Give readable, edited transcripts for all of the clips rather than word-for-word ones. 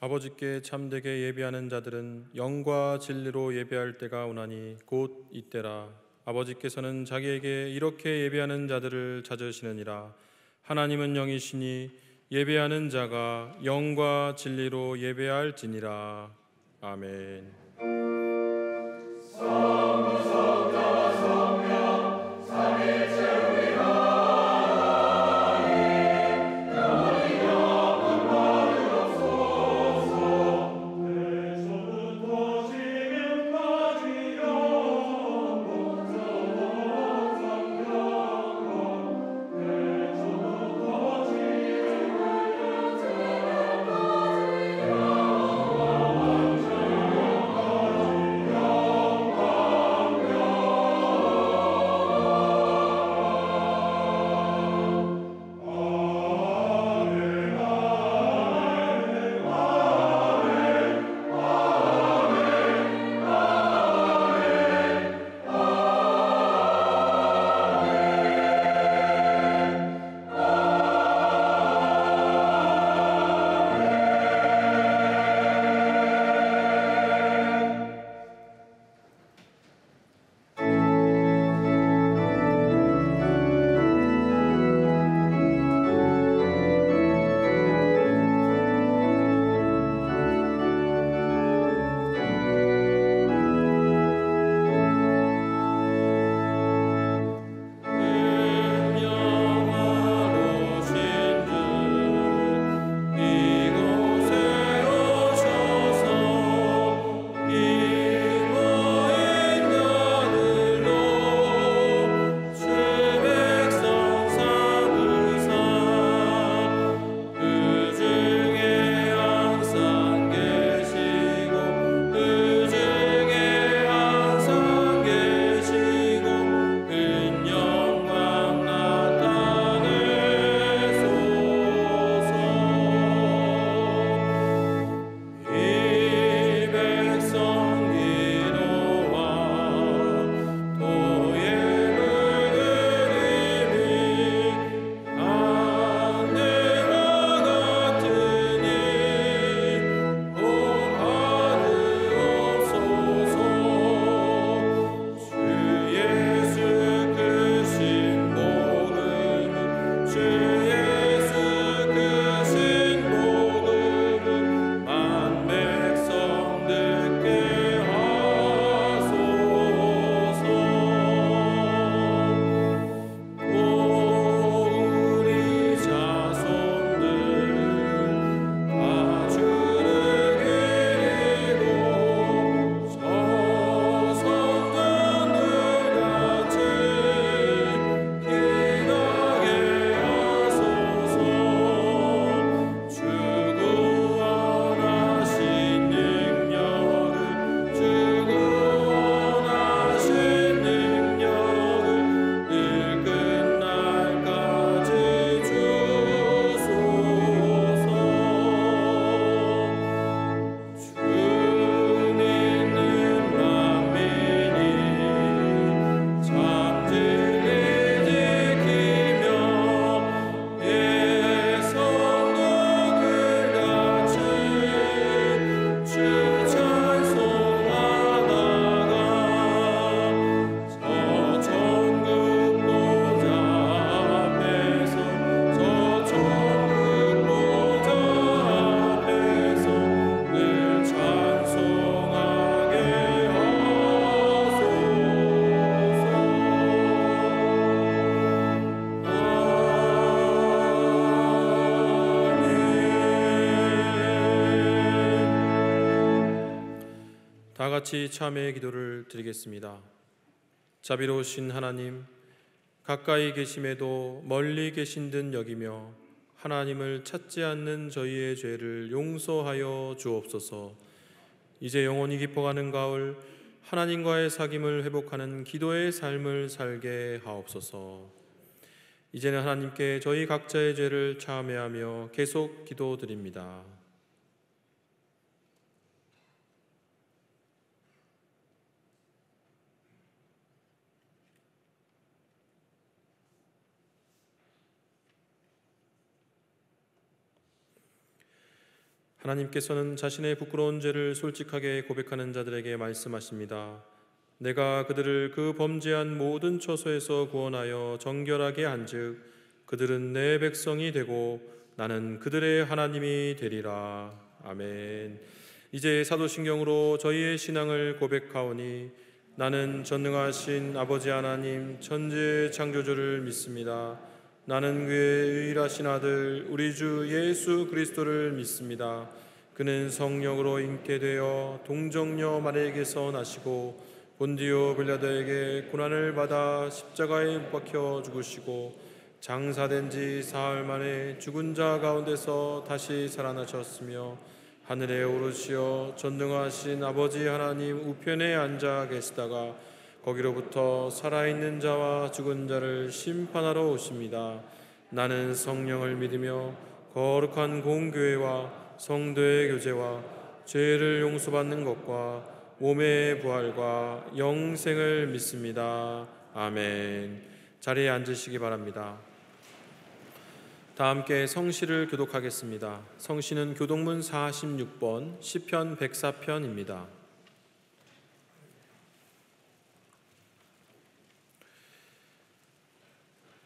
아버지께 참되게 예배하는 자들은 영과 진리로 예배할 때가 오나니 곧 이때라. 아버지께서는 자기에게 이렇게 예배하는 자들을 찾으시느니라. 하나님은 영이시니 예배하는 자가 영과 진리로 예배할지니라. 아멘. 다 같이 참회의 기도를 드리겠습니다. 자비로우신 하나님, 가까이 계심에도 멀리 계신 듯 여기며 하나님을 찾지 않는 저희의 죄를 용서하여 주옵소서. 이제 영원히 깊어가는 가을, 하나님과의 사귐을 회복하는 기도의 삶을 살게 하옵소서. 이제는 하나님께 저희 각자의 죄를 참회하며 계속 기도드립니다. 하나님께서는 자신의 부끄러운 죄를 솔직하게 고백하는 자들에게 말씀하십니다. 내가 그들을 그 범죄한 모든 처소에서 구원하여 정결하게 한즉 그들은 내 백성이 되고 나는 그들의 하나님이 되리라. 아멘. 이제 사도신경으로 저희의 신앙을 고백하오니 나는 전능하신 아버지 하나님 천지의 창조주를 믿습니다. 나는 그의 유일하신 아들 우리 주 예수 그리스도를 믿습니다. 그는 성령으로 잉태되어 동정녀 마리아에게서 나시고 본디오 빌라도에게 고난을 받아 십자가에 못 박혀 죽으시고 장사된 지 사흘 만에 죽은 자 가운데서 다시 살아나셨으며 하늘에 오르시어 전능하신 아버지 하나님 우편에 앉아 계시다가 거기로부터 살아있는 자와 죽은 자를 심판하러 오십니다. 나는 성령을 믿으며 거룩한 공교회와 성도의 교제와 죄를 용서받는 것과 몸의 부활과 영생을 믿습니다. 아멘. 자리에 앉으시기 바랍니다. 다 함께 성시를 교독하겠습니다. 성시는 교독문 46번 시편 104편입니다.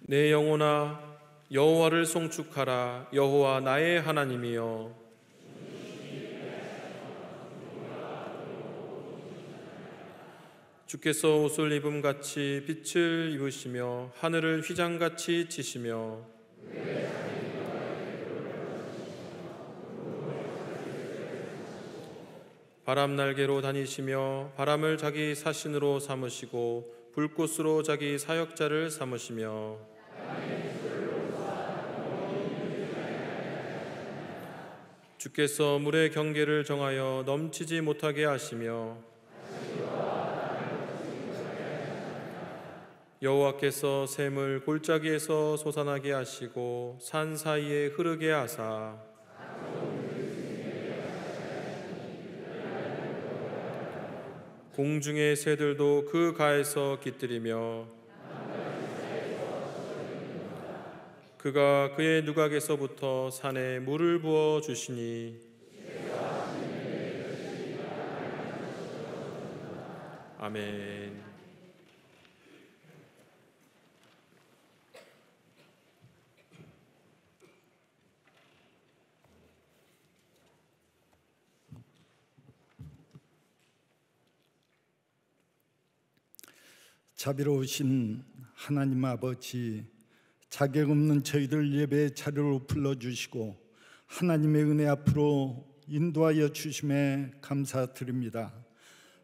내 영혼아 여호와를 송축하라. 여호와 나의 하나님이여. 주께서 옷을 입음같이 빛을 입으시며 하늘을 휘장같이 치시며 바람 날개로 다니시며 바람을 자기 사신으로 삼으시고 불꽃으로 자기 사역자를 삼으시며 주께서 물의 경계를 정하여 넘치지 못하게 하시며 여호와께서 샘을 골짜기에서 솟아나게 하시고 산 사이에 흐르게 하사 공중의 새들도 그 가에서 깃들이며 그가 그의 누각에서부터 산에 물을 부어 주시니 아멘. 자비로우신 하나님 아버지, 자격 없는 저희들 예배의 자리로 불러주시고 하나님의 은혜 앞으로 인도하여 주심에 감사드립니다.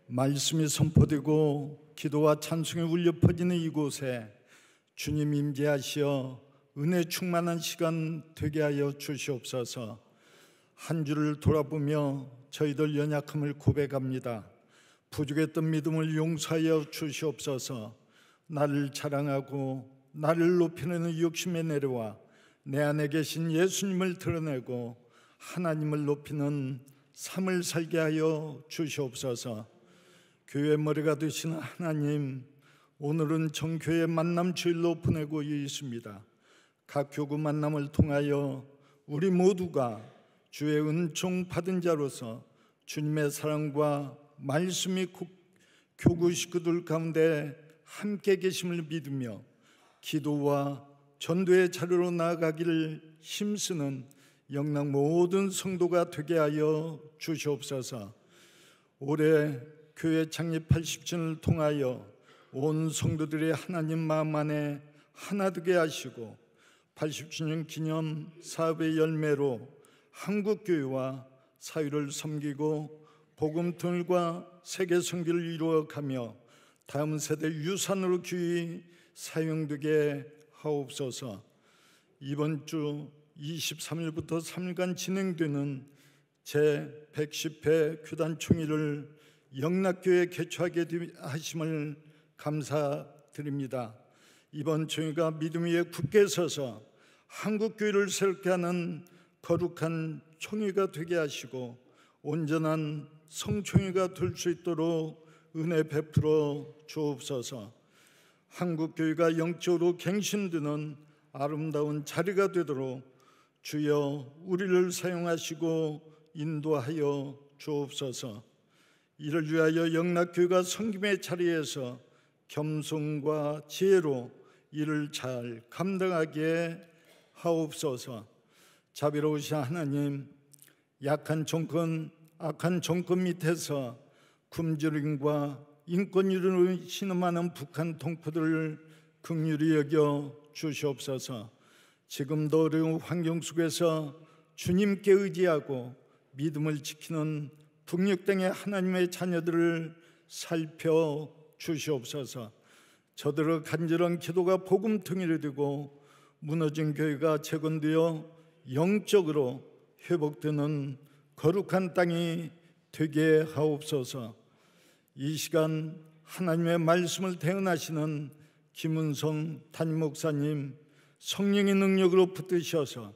말씀이 선포되고 기도와 찬송이 울려 퍼지는 이곳에 주님 임재하시어 은혜 충만한 시간 되게 하여 주시옵소서. 한 주를 돌아보며 저희들 연약함을 고백합니다. 부족했던 믿음을 용서하여 주시옵소서. 나를 자랑하고 나를 높이는 욕심에 내려와 내 안에 계신 예수님을 드러내고 하나님을 높이는 삶을 살게 하여 주시옵소서. 교회 머리가 되신 하나님, 오늘은 정교회 만남 주일로 보내고 있습니다. 각 교구 만남을 통하여 우리 모두가 주의 은총 받은 자로서 주님의 사랑과 말씀이 교구 식구들 가운데 함께 계심을 믿으며 기도와 전도의 자료로 나아가기를 힘쓰는 영락 모든 성도가 되게 하여 주시옵소서. 올해 교회 창립 80주년을 통하여 온 성도들의 하나님 마음 안에 하나 되게 하시고 80주년 기념 사업의 열매로 한국교회와 사회를 섬기고 복음통일과 세계 선교를 이루어가며 다음 세대 유산으로 귀히 사용되게 하옵소서. 이번 주 23일부터 3일간 진행되는 제110회 교단총회를 영락교회에 개최하게 하심을 감사드립니다. 이번 총회가 믿음 위에 굳게 서서 한국교회를 새롭게 하는 거룩한 총회가 되게 하시고 온전한 성총회가 될 수 있도록 은혜 베풀어 주옵소서. 한국교회가 영적으로 갱신되는 아름다운 자리가 되도록 주여 우리를 사용하시고 인도하여 주옵소서. 이를 위하여 영락교회가 섬김의 자리에서 겸손과 지혜로 이를 잘 감당하게 하옵소서. 자비로우신 하나님, 약한 정권, 악한 정권 밑에서 굶주림과 인권유린으로 신음하는 북한 동포들을 긍휼히 여겨 주시옵소서. 지금도 어려운 환경 속에서 주님께 의지하고 믿음을 지키는 북녘 땅의 하나님의 자녀들을 살펴 주시옵소서. 저들의 간절한 기도가 복음통일이 되고 무너진 교회가 재건되어 영적으로 회복되는 거룩한 땅이 되게 하옵소서. 이 시간 하나님의 말씀을 대언하시는 김은성 담임 목사님, 성령의 능력으로 붙드셔서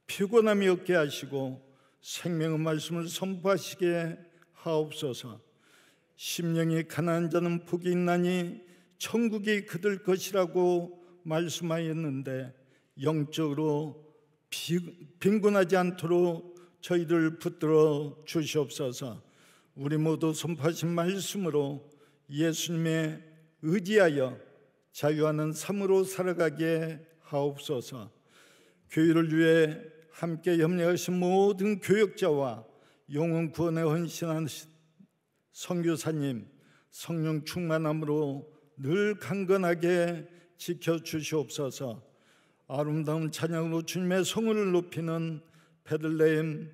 피곤함이 없게 하시고 생명의 말씀을 선포하시게 하옵소서. 심령이 가난한 자는 복이 있나니 천국이 그들 것이라고 말씀하였는데 영적으로 빈곤하지 않도록 저희들 붙들어 주시옵소서. 우리 모두 선포하신 말씀으로 예수님의 의지하여 자유하는 삶으로 살아가게 하옵소서. 교회를 위해 함께 협력하신 모든 교역자와 영혼 구원에 헌신한 선교사님, 성령 충만함으로 늘 강건하게 지켜주시옵소서. 아름다운 찬양으로 주님의 성을 높이는 베들레헴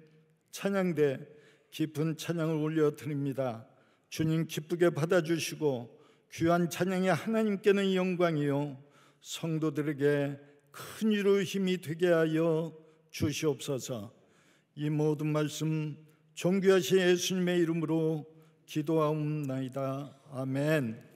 찬양대 깊은 찬양을 올려드립니다. 주님 기쁘게 받아주시고 귀한 찬양이 하나님께는 영광이요 성도들에게 큰 위로의 힘이 되게 하여 주시옵소서. 이 모든 말씀 존귀하신 예수님의 이름으로 기도하옵나이다. 아멘.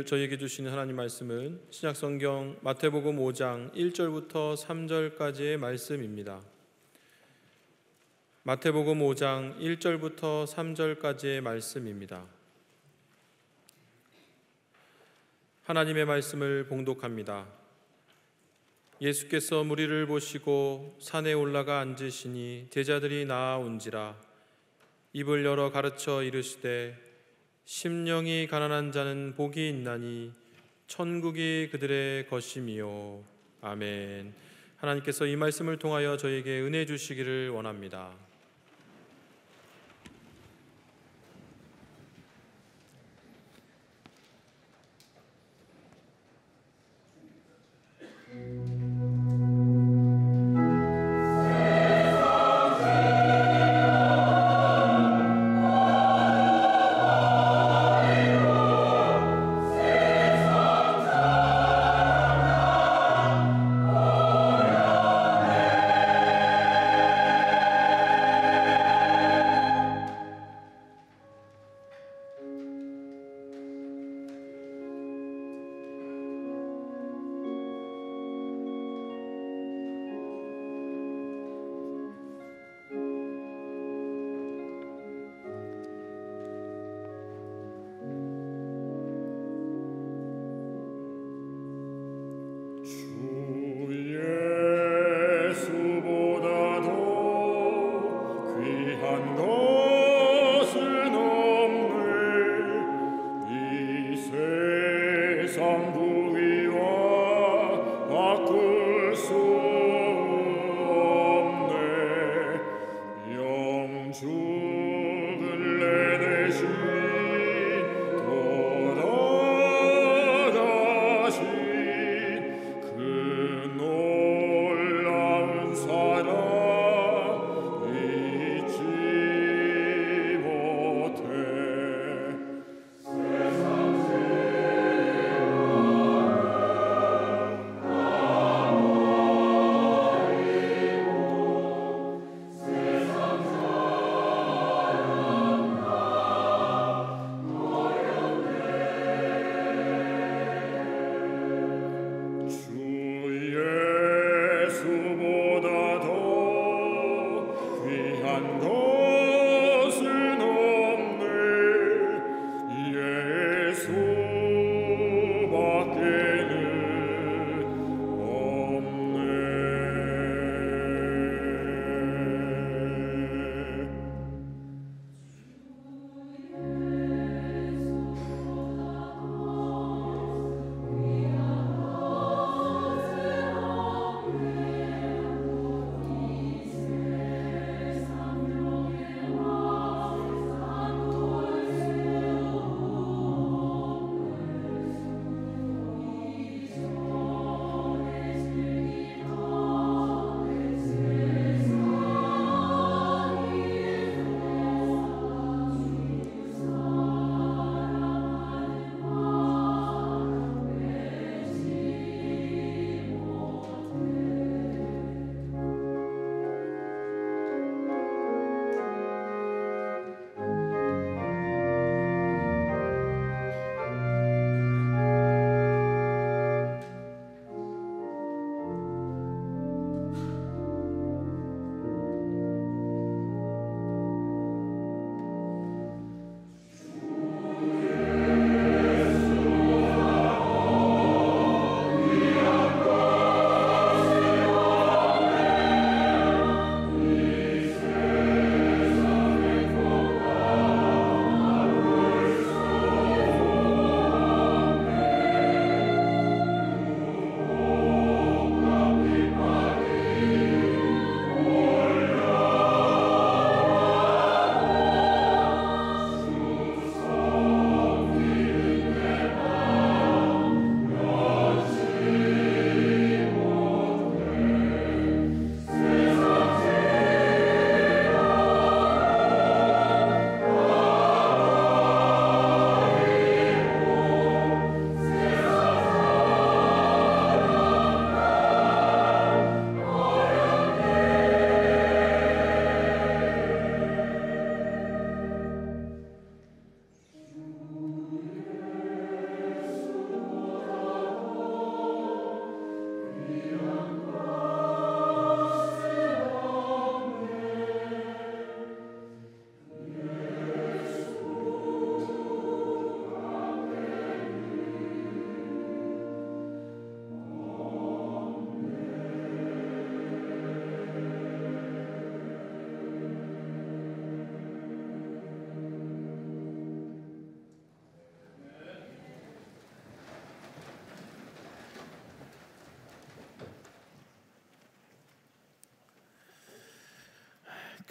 저희에게 주시는 하나님 말씀은 신약성경 마태복음 5장 1절부터 3절까지의 말씀입니다. 마태복음 5장 1절부터 3절까지의 말씀입니다. 하나님의 말씀을 봉독합니다. 예수께서 무리를 보시고 산에 올라가 앉으시니 제자들이 나아온지라. 입을 열어 가르쳐 이르시되 심령이 가난한 자는 복이 있나니 천국이 그들의 것이미요. 아멘. 하나님께서 이 말씀을 통하여 저에게 은혜 주시기를 원합니다.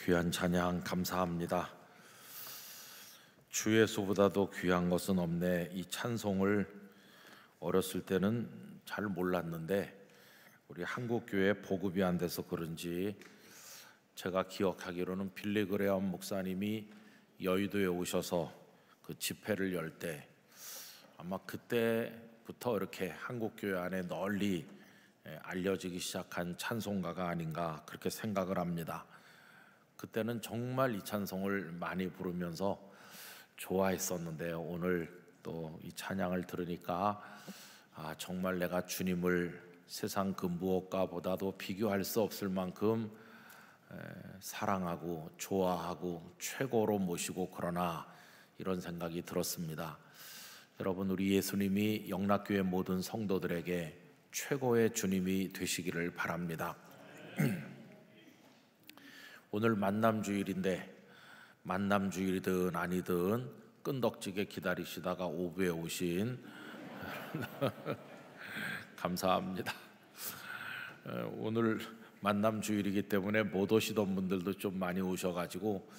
귀한 찬양 감사합니다. 주 예수보다도 귀한 것은 없네. 이 찬송을 어렸을 때는 잘 몰랐는데 우리 한국교회 보급이 안 돼서 그런지 제가 기억하기로는 빌리 그레엄 목사님이 여의도에 오셔서 그 집회를 열 때 아마 그때부터 이렇게 한국교회 안에 널리 알려지기 시작한 찬송가가 아닌가 그렇게 생각을 합니다. 그때는 정말 이 찬송을 많이 부르면서 좋아했었는데요. 오늘 또 이 찬양을 들으니까 정말 내가 주님을 세상 그 무엇과 보다도 비교할 수 없을 만큼 사랑하고 좋아하고 최고로 모시고 그러나 이런 생각이 들었습니다. 여러분, 우리 예수님이 영락교회 모든 성도들에게 최고의 주님이 되시기를 바랍니다. 오늘 만남주일인데 만남주일이든 아니든 끈덕지게 기다리시다가 오후에 오신 감사합니다. 오늘 만남주일이기 때문에 못 오시던 분들도 좀 많이 오셔가지고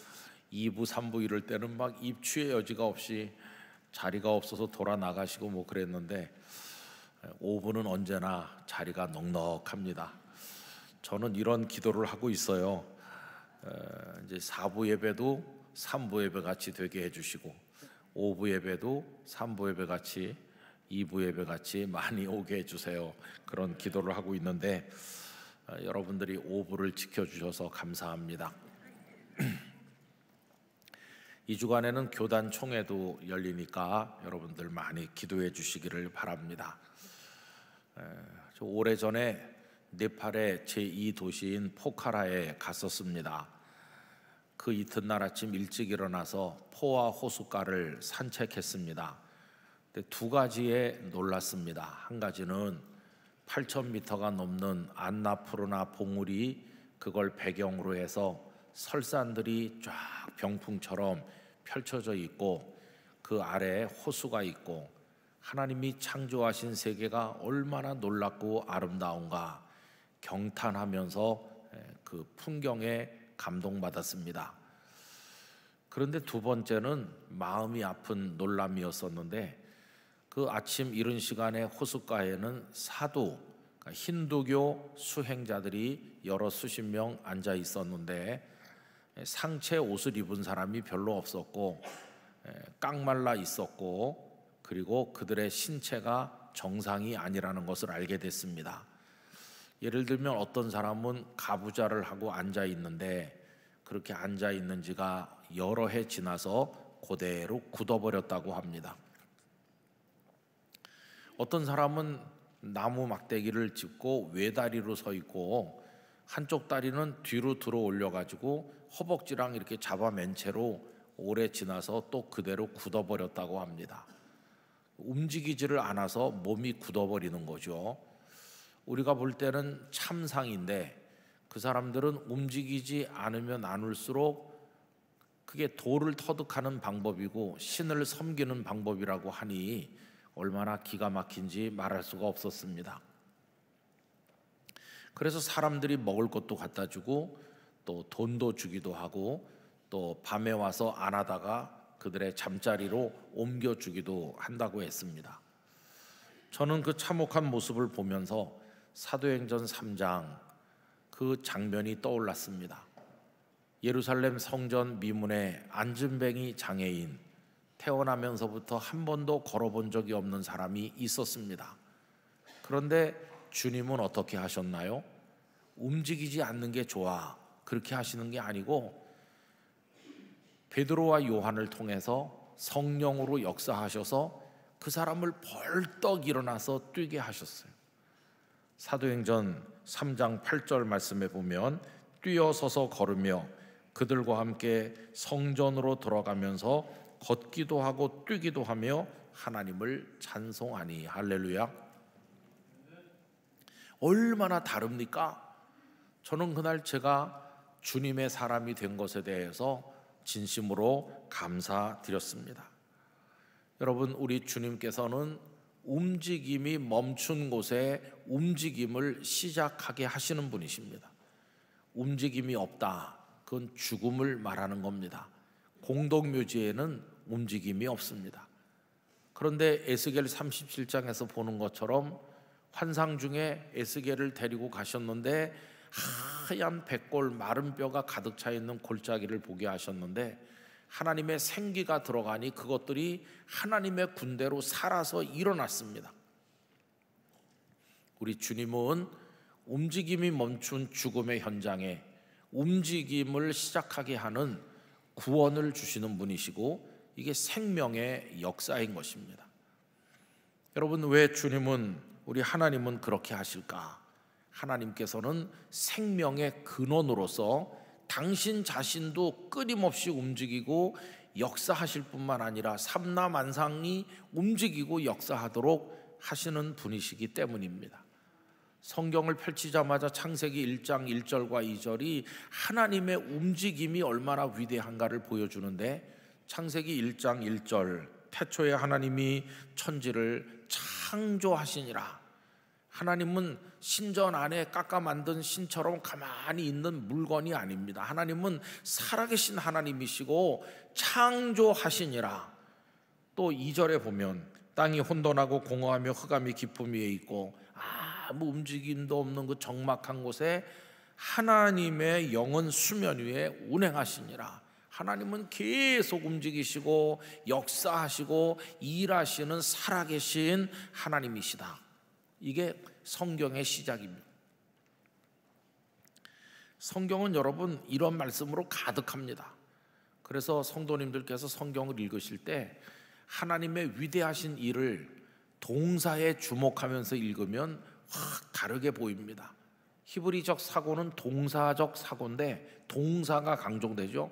2부, 3부 이럴 때는 막 입추의 여지가 없이 자리가 없어서 돌아 나가시고 뭐 그랬는데 5부는 언제나 자리가 넉넉합니다. 저는 이런 기도를 하고 있어요. 이제 4부 예배도 3부 예배 같이 되게 해주시고 5부 예배도 3부 예배 같이 2부 예배 같이 많이 오게 해주세요. 그런 기도를 하고 있는데 여러분들이 5부를 지켜주셔서 감사합니다. 이 주간에는 교단 총회도 열리니까 여러분들 많이 기도해 주시기를 바랍니다. 저 오래전에 네팔의 제2도시인 포카라에 갔었습니다. 그 이튿날 아침 일찍 일어나서 포와 호숫가를 산책했습니다. 근데 두 가지에 놀랐습니다. 한 가지는 8,000m가 넘는 안나푸르나 봉우리 그걸 배경으로 해서 설산들이 쫙 병풍처럼 펼쳐져 있고 그 아래에 호수가 있고 하나님이 창조하신 세계가 얼마나 놀랍고 아름다운가 경탄하면서 그 풍경에 감동받았습니다. 그런데 두 번째는 마음이 아픈 놀람이었었는데 그 아침 이른 시간에 호숫가에는 사도, 그러니까 힌두교 수행자들이 여러 수십 명 앉아 있었는데 상체 옷을 입은 사람이 별로 없었고 깡말라 있었고 그리고 그들의 신체가 정상이 아니라는 것을 알게 됐습니다. 예를 들면 어떤 사람은 가부좌를 하고 앉아 있는데 그렇게 앉아 있는 지가 여러 해 지나서 그대로 굳어버렸다고 합니다. 어떤 사람은 나무 막대기를 짚고 외다리로 서 있고 한쪽 다리는 뒤로 들어 올려가지고 허벅지랑 이렇게 잡아맨 채로 오래 지나서 또 그대로 굳어버렸다고 합니다. 움직이지를 않아서 몸이 굳어버리는 거죠. 우리가 볼 때는 참상인데 그 사람들은 움직이지 않으면 않을수록 그게 도를 터득하는 방법이고 신을 섬기는 방법이라고 하니 얼마나 기가 막힌지 말할 수가 없었습니다. 그래서 사람들이 먹을 것도 갖다 주고 또 돈도 주기도 하고 또 밤에 와서 안아다가 그들의 잠자리로 옮겨주기도 한다고 했습니다. 저는 그 참혹한 모습을 보면서 사도행전 3장 그 장면이 떠올랐습니다. 예루살렘 성전 미문에 안진뱅이 장애인, 태어나면서부터 한 번도 걸어본 적이 없는 사람이 있었습니다. 그런데 주님은 어떻게 하셨나요? 움직이지 않는 게 좋아 그렇게 하시는 게 아니고 베드로와 요한을 통해서 성령으로 역사하셔서 그 사람을 벌떡 일어나서 뛰게 하셨어요. 사도행전 3장 8절 말씀에 보면 뛰어서서 걸으며 그들과 함께 성전으로 들어가면서 걷기도 하고 뛰기도 하며 하나님을 찬송하니. 할렐루야. 얼마나 다릅니까? 저는 그날 제가 주님의 사람이 된 것에 대해서 진심으로 감사드렸습니다. 여러분, 우리 주님께서는 움직임이 멈춘 곳에 움직임을 시작하게 하시는 분이십니다. 움직임이 없다 그건 죽음을 말하는 겁니다. 공동묘지에는 움직임이 없습니다. 그런데 에스겔 37장에서 보는 것처럼 환상 중에 에스겔을 데리고 가셨는데 하얀 백골 마른 뼈가 가득 차 있는 골짜기를 보게 하셨는데 하나님의 생기가 들어가니 그것들이 하나님의 군대로 살아서 일어났습니다. 우리 주님은 움직임이 멈춘 죽음의 현장에 움직임을 시작하게 하는 구원을 주시는 분이시고 이게 생명의 역사인 것입니다. 여러분, 왜 주님은, 우리 하나님은 그렇게 하실까? 하나님께서는 생명의 근원으로서 당신 자신도 끊임없이 움직이고 역사하실 뿐만 아니라 삼라만상이 움직이고 역사하도록 하시는 분이시기 때문입니다. 성경을 펼치자마자 창세기 1장 1절과 2절이 하나님의 움직임이 얼마나 위대한가를 보여주는데, 창세기 1장 1절, 태초에 하나님이 천지를 창조하시니라. 하나님은 신전 안에 깎아 만든 신처럼 가만히 있는 물건이 아닙니다. 하나님은 살아계신 하나님이시고 창조하시니라. 또 2절에 보면 땅이 혼돈하고 공허하며 흑암이 깊음 위에 있고 아무 움직임도 없는 그 적막한 곳에 하나님의 영은 수면 위에 운행하시니라. 하나님은 계속 움직이시고 역사하시고 일하시는 살아계신 하나님이시다. 이게 성경의 시작입니다. 성경은 여러분 이런 말씀으로 가득합니다. 그래서 성도님들께서 성경을 읽으실 때 하나님의 위대하신 일을 동사에 주목하면서 읽으면 확 다르게 보입니다. 히브리적 사고는 동사적 사고인데 동사가 강조되죠.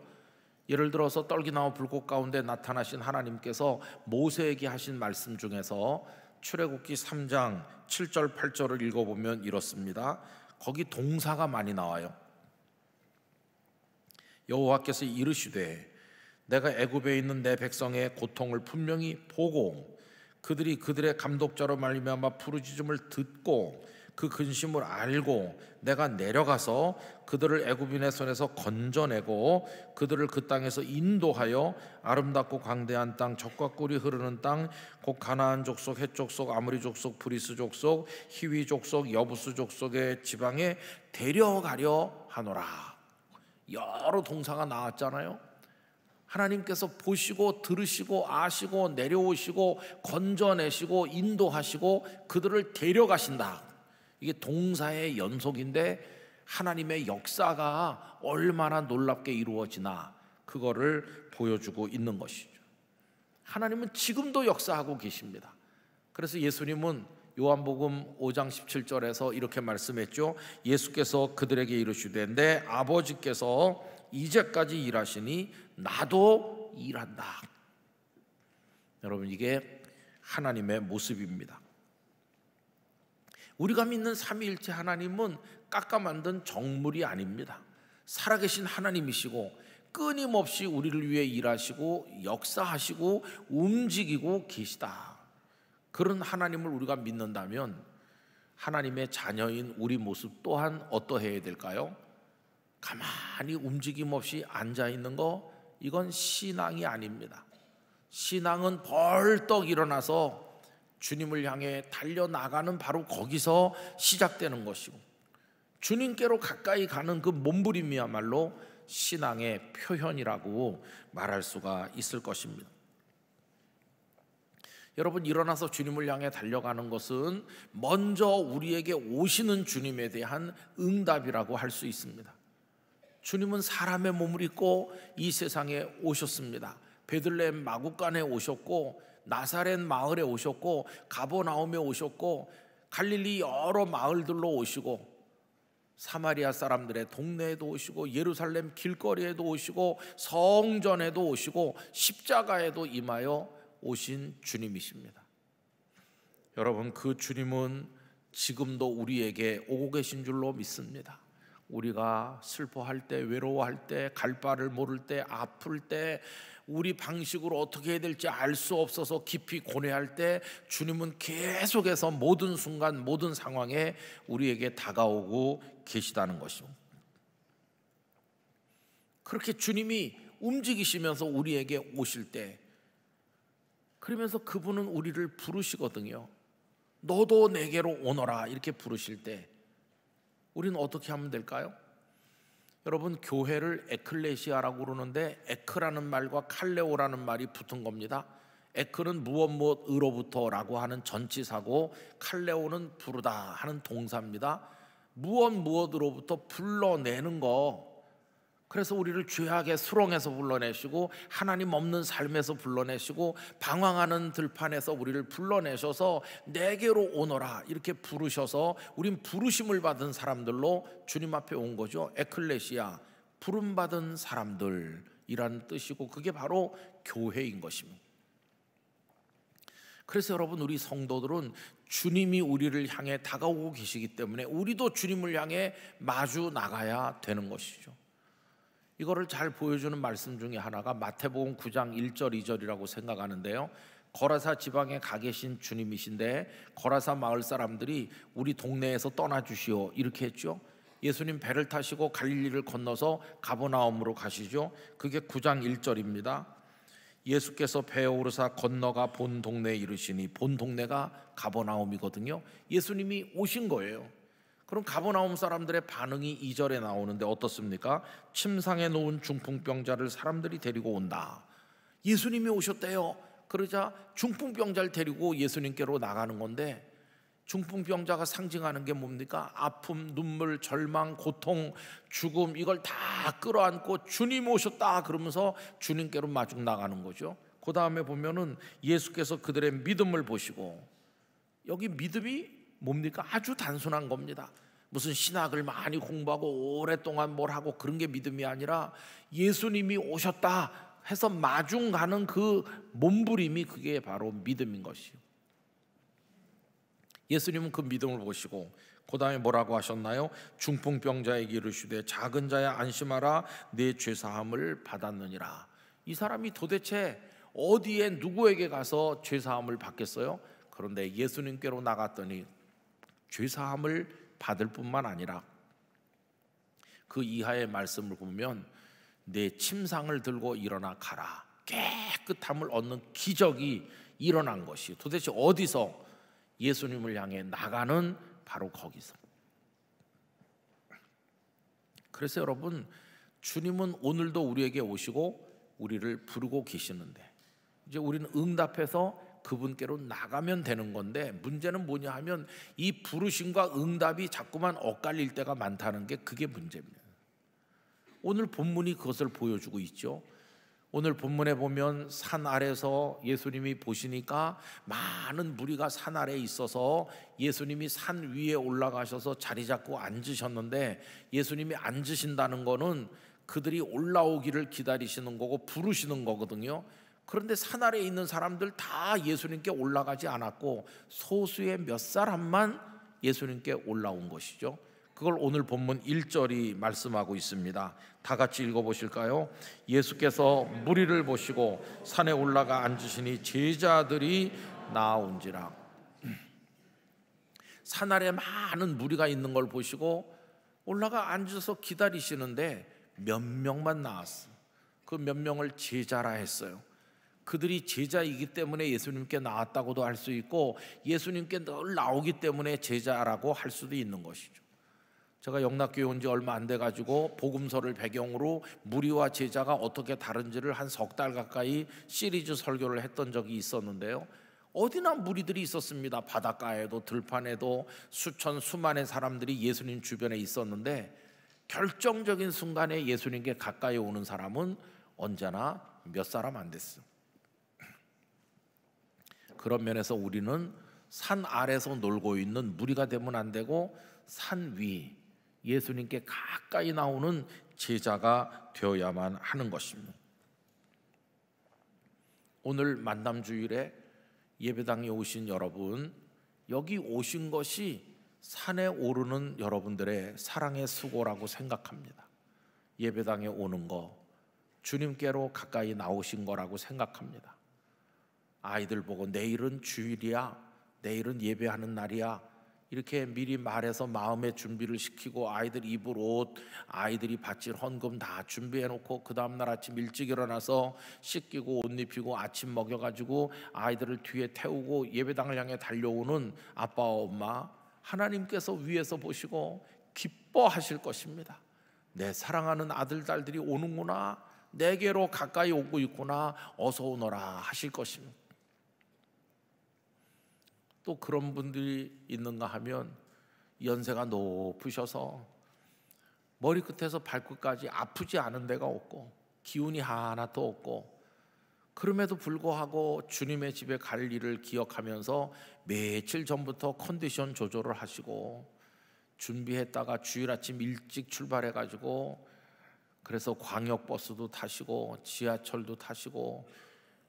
예를 들어서 떨기나무 불꽃 가운데 나타나신 하나님께서 모세에게 하신 말씀 중에서 출애굽기 3장 7절 8절을 읽어보면 이렇습니다. 거기 동사가 많이 나와요. 여호와께서 이르시되 내가 애굽에 있는 내 백성의 고통을 분명히 보고 그들이 그들의 감독자로 말미암아 부르짖음을 듣고 그 근심을 알고 내가 내려가서 그들을 애굽인의 손에서 건져내고 그들을 그 땅에서 인도하여 아름답고 광대한 땅, 젖과 꿀이 흐르는 땅, 곧 가나안 족속, 헷 족속, 아모리 족속, 브리스 족속, 히위 족속, 여부스 족속의 지방에 데려가려 하노라. 여러 동사가 나왔잖아요. 하나님께서 보시고 들으시고 아시고 내려오시고 건져내시고 인도하시고 그들을 데려가신다. 이게 동사의 연속인데 하나님의 역사가 얼마나 놀랍게 이루어지나 그거를 보여주고 있는 것이죠. 하나님은 지금도 역사하고 계십니다. 그래서 예수님은 요한복음 5장 17절에서 이렇게 말씀했죠. 예수께서 그들에게 이르시되 내 아버지께서 이제까지 일하시니 나도 일한다. 여러분, 이게 하나님의 모습입니다. 우리가 믿는 삼위일체 하나님은 깎아 만든 정물이 아닙니다. 살아계신 하나님이시고 끊임없이 우리를 위해 일하시고 역사하시고 움직이고 계시다. 그런 하나님을 우리가 믿는다면 하나님의 자녀인 우리 모습 또한 어떠해야 될까요? 가만히 움직임 없이 앉아있는 거, 이건 신앙이 아닙니다. 신앙은 벌떡 일어나서 주님을 향해 달려나가는 바로 거기서 시작되는 것이고, 주님께로 가까이 가는 그 몸부림이야말로 신앙의 표현이라고 말할 수가 있을 것입니다. 여러분, 일어나서 주님을 향해 달려가는 것은 먼저 우리에게 오시는 주님에 대한 응답이라고 할 수 있습니다. 주님은 사람의 몸을 입고 이 세상에 오셨습니다. 베들레헴 마구간에 오셨고 나사렛 마을에 오셨고 가버나움에 오셨고 갈릴리 여러 마을들로 오시고 사마리아 사람들의 동네에도 오시고 예루살렘 길거리에도 오시고 성전에도 오시고 십자가에도 임하여 오신 주님이십니다. 여러분, 그 주님은 지금도 우리에게 오고 계신 줄로 믿습니다. 우리가 슬퍼할 때, 외로워할 때, 갈 바를 모를 때, 아플 때, 우리 방식으로 어떻게 해야 될지 알 수 없어서 깊이 고뇌할 때 주님은 계속해서 모든 순간 모든 상황에 우리에게 다가오고 계시다는 것이죠. 그렇게 주님이 움직이시면서 우리에게 오실 때, 그러면서 그분은 우리를 부르시거든요. 너도 내게로 오너라 이렇게 부르실 때 우리는 어떻게 하면 될까요? 여러분, 교회를 에클레시아라고 그러는데 에크라는 말과 칼레오라는 말이 붙은 겁니다. 에크는 무엇무엇으로부터라고 하는 전치사고, 칼레오는 부르다 하는 동사입니다. 무엇무엇으로부터 불러내는 거. 그래서 우리를 죄악의 수렁에서 불러내시고 하나님 없는 삶에서 불러내시고 방황하는 들판에서 우리를 불러내셔서 내게로 오너라 이렇게 부르셔서 우린 부르심을 받은 사람들로 주님 앞에 온 거죠. 에클레시아, 부름받은 사람들이라는 뜻이고, 그게 바로 교회인 것입니다. 그래서 여러분, 우리 성도들은 주님이 우리를 향해 다가오고 계시기 때문에 우리도 주님을 향해 마주 나가야 되는 것이죠. 이거를 잘 보여주는 말씀 중에 하나가 마태복음 9장 1절 2절이라고 생각하는데요. 거라사 지방에 가 계신 주님이신데 거라사 마을 사람들이 우리 동네에서 떠나주시오 이렇게 했죠. 예수님 배를 타시고 갈릴리를 건너서 가버나움으로 가시죠. 그게 9장 1절입니다. 예수께서 배에 오르사 건너가 본 동네에 이르시니, 본 동네가 가버나움이거든요. 예수님이 오신 거예요. 그럼 가버나움 사람들의 반응이 2절에 나오는데 어떻습니까? 침상에 놓은 중풍병자를 사람들이 데리고 온다. 예수님이 오셨대요. 그러자 중풍병자를 데리고 예수님께로 나가는 건데, 중풍병자가 상징하는 게 뭡니까? 아픔, 눈물, 절망, 고통, 죽음, 이걸 다 끌어안고 주님 오셨다 그러면서 주님께로 마중 나가는 거죠. 그 다음에 보면은 예수께서 그들의 믿음을 보시고, 여기 믿음이 뭡니까? 아주 단순한 겁니다. 무슨 신학을 많이 공부하고 오랫동안 뭘 하고 그런 게 믿음이 아니라 예수님이 오셨다 해서 마중 가는 그 몸부림이, 그게 바로 믿음인 것이요. 예수님은 그 믿음을 보시고 그 다음에 뭐라고 하셨나요? 중풍병자에게 이르시되 작은 자야 안심하라, 내 죄사함을 받았느니라. 이 사람이 도대체 어디에 누구에게 가서 죄사함을 받겠어요? 그런데 예수님께로 나갔더니 죄사함을 받을 뿐만 아니라 그 이하의 말씀을 보면 내 침상을 들고 일어나 가라, 깨끗함을 얻는 기적이 일어난 것이 도대체 어디서? 예수님을 향해 나가는 바로 거기서. 그래서 여러분, 주님은 오늘도 우리에게 오시고 우리를 부르고 계시는데, 이제 우리는 응답해서 그분께로 나가면 되는 건데, 문제는 뭐냐 하면 이 부르심과 응답이 자꾸만 엇갈릴 때가 많다는 게, 그게 문제입니다. 오늘 본문이 그것을 보여주고 있죠. 오늘 본문에 보면 산 아래서 예수님이 보시니까 많은 무리가 산 아래에 있어서 예수님이 산 위에 올라가셔서 자리 잡고 앉으셨는데, 예수님이 앉으신다는 거는 그들이 올라오기를 기다리시는 거고 부르시는 거거든요. 그런데 산 아래에 있는 사람들 다 예수님께 올라가지 않았고 소수의 몇 사람만 예수님께 올라온 것이죠. 그걸 오늘 본문 1절이 말씀하고 있습니다. 다 같이 읽어보실까요? 예수께서 무리를 보시고 산에 올라가 앉으시니 제자들이 나온지라. 산 아래 많은 무리가 있는 걸 보시고 올라가 앉아서 기다리시는데 몇 명만 나왔어요. 그 몇 명을 제자라 했어요. 그들이 제자이기 때문에 예수님께 나왔다고도 할 수 있고, 예수님께 늘 나오기 때문에 제자라고 할 수도 있는 것이죠. 제가 영락교회 온 지 얼마 안 돼가지고 복음서를 배경으로 무리와 제자가 어떻게 다른지를 한 석 달 가까이 시리즈 설교를 했던 적이 있었는데요. 어디나 무리들이 있었습니다. 바닷가에도 들판에도 수천수만의 사람들이 예수님 주변에 있었는데, 결정적인 순간에 예수님께 가까이 오는 사람은 언제나 몇 사람 안 됐어요. 그런 면에서 우리는 산 아래서 놀고 있는 무리가 되면 안 되고 산 위, 예수님께 가까이 나오는 제자가 되어야만 하는 것입니다. 오늘 만남 주일에 예배당에 오신 여러분, 여기 오신 것이 산에 오르는 여러분들의 사랑의 수고라고 생각합니다. 예배당에 오는 거, 주님께로 가까이 나오신 거라고 생각합니다. 아이들 보고 내일은 주일이야, 내일은 예배하는 날이야, 이렇게 미리 말해서 마음의 준비를 시키고 아이들 입을 옷, 아이들이 바칠 헌금 다 준비해 놓고 그 다음날 아침 일찍 일어나서 씻기고 옷 입히고 아침 먹여가지고 아이들을 뒤에 태우고 예배당을 향해 달려오는 아빠와 엄마, 하나님께서 위에서 보시고 기뻐하실 것입니다. 내 사랑하는 아들, 딸들이 오는구나, 내게로 가까이 오고 있구나, 어서 오너라 하실 것입니다. 또 그런 분들이 있는가 하면 연세가 높으셔서 머리끝에서 발끝까지 아프지 않은 데가 없고 기운이 하나도 없고, 그럼에도 불구하고 주님의 집에 갈 일을 기억하면서 며칠 전부터 컨디션 조절을 하시고 준비했다가 주일 아침 일찍 출발해가지고 그래서 광역버스도 타시고 지하철도 타시고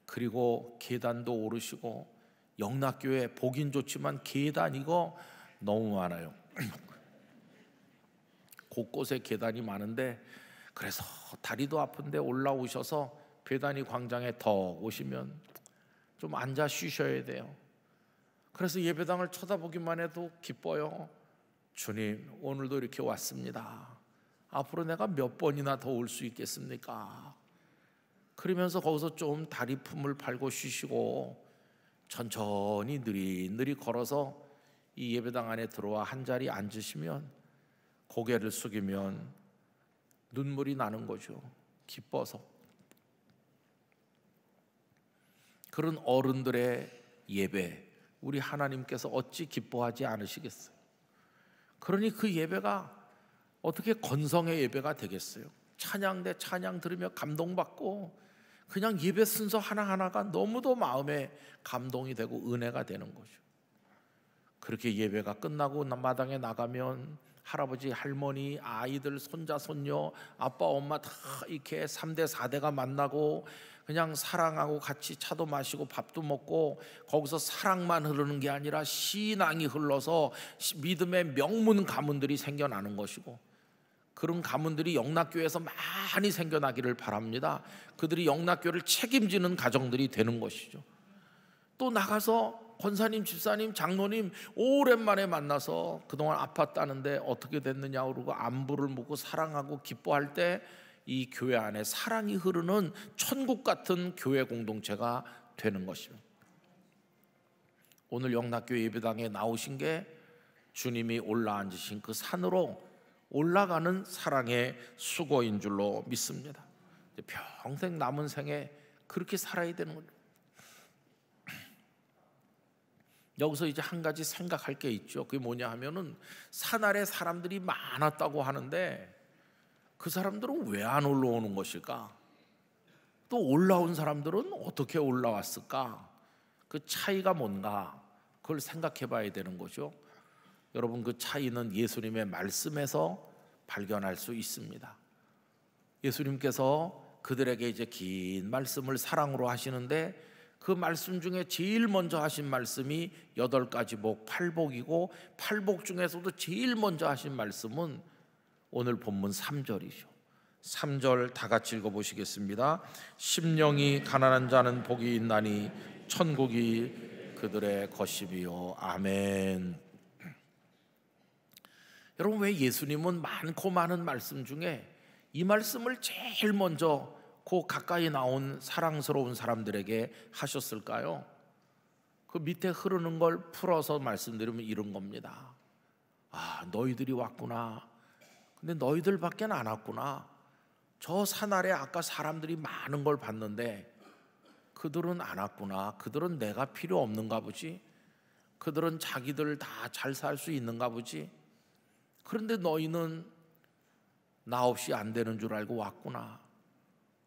그리고 계단도 오르시고, 영락교회 보긴 좋지만 계단 이거 너무 많아요. 곳곳에 계단이 많은데, 그래서 다리도 아픈데 올라오셔서 배단위 광장에 더 오시면 좀 앉아 쉬셔야 돼요. 그래서 예배당을 쳐다보기만 해도 기뻐요. 주님, 오늘도 이렇게 왔습니다. 앞으로 내가 몇 번이나 더 올 수 있겠습니까? 그러면서 거기서 좀 다리 품을 팔고 쉬시고 천천히 느릿느릿 걸어서 이 예배당 안에 들어와 한 자리 앉으시면 고개를 숙이면 눈물이 나는 거죠. 기뻐서. 그런 어른들의 예배, 우리 하나님께서 어찌 기뻐하지 않으시겠어요? 그러니 그 예배가 어떻게 건성의 예배가 되겠어요? 찬양 대 찬양 들으며 감동받고 그냥 예배 순서 하나하나가 너무도 마음에 감동이 되고 은혜가 되는 거죠. 그렇게 예배가 끝나고 마당에 나가면 할아버지, 할머니, 아이들, 손자, 손녀, 아빠, 엄마 다 이렇게 3대, 4대가 만나고 그냥 사랑하고 같이 차도 마시고 밥도 먹고, 거기서 사랑만 흐르는 게 아니라 신앙이 흘러서 믿음의 명문 가문들이 생겨나는 것이고, 그런 가문들이 영락교회에서 많이 생겨나기를 바랍니다. 그들이 영락교회를 책임지는 가정들이 되는 것이죠. 또 나가서 권사님, 집사님, 장로님 오랜만에 만나서 그동안 아팠다는데 어떻게 됐느냐 그러고 안부를 묻고 사랑하고 기뻐할 때 이 교회 안에 사랑이 흐르는 천국 같은 교회 공동체가 되는 것입니다. 오늘 영락교회 예배당에 나오신 게 주님이 올라앉으신 그 산으로 올라가는 사랑의 수고인 줄로 믿습니다. 평생 남은 생에 그렇게 살아야 되는 거죠. 여기서 이제 한 가지 생각할 게 있죠. 그게 뭐냐 하면은 산 아래 사람들이 많았다고 하는데 그 사람들은 왜 안 올라오는 것일까? 또 올라온 사람들은 어떻게 올라왔을까? 그 차이가 뭔가, 그걸 생각해 봐야 되는 거죠. 여러분, 그 차이는 예수님의 말씀에서 발견할 수 있습니다. 예수님께서 그들에게 이제 긴 말씀을 사랑으로 하시는데 그 말씀 중에 제일 먼저 하신 말씀이 8가지 복, 팔복이고, 팔복 중에서도 제일 먼저 하신 말씀은 오늘 본문 3절이죠. 3절 다 같이 읽어보시겠습니다. 심령이 가난한 자는 복이 있나니 천국이 그들의 것이비요. 아멘. 여러분, 왜 예수님은 많고 많은 말씀 중에 이 말씀을 제일 먼저 그 가까이 나온 사랑스러운 사람들에게 하셨을까요? 그 밑에 흐르는 걸 풀어서 말씀드리면 이런 겁니다. 아, 너희들이 왔구나. 근데 너희들밖에 안 왔구나. 저 산 아래 아까 사람들이 많은 걸 봤는데 그들은 안 왔구나. 그들은 내가 필요 없는가 보지. 그들은 자기들 다 잘 살 수 있는가 보지. 그런데 너희는 나 없이 안 되는 줄 알고 왔구나.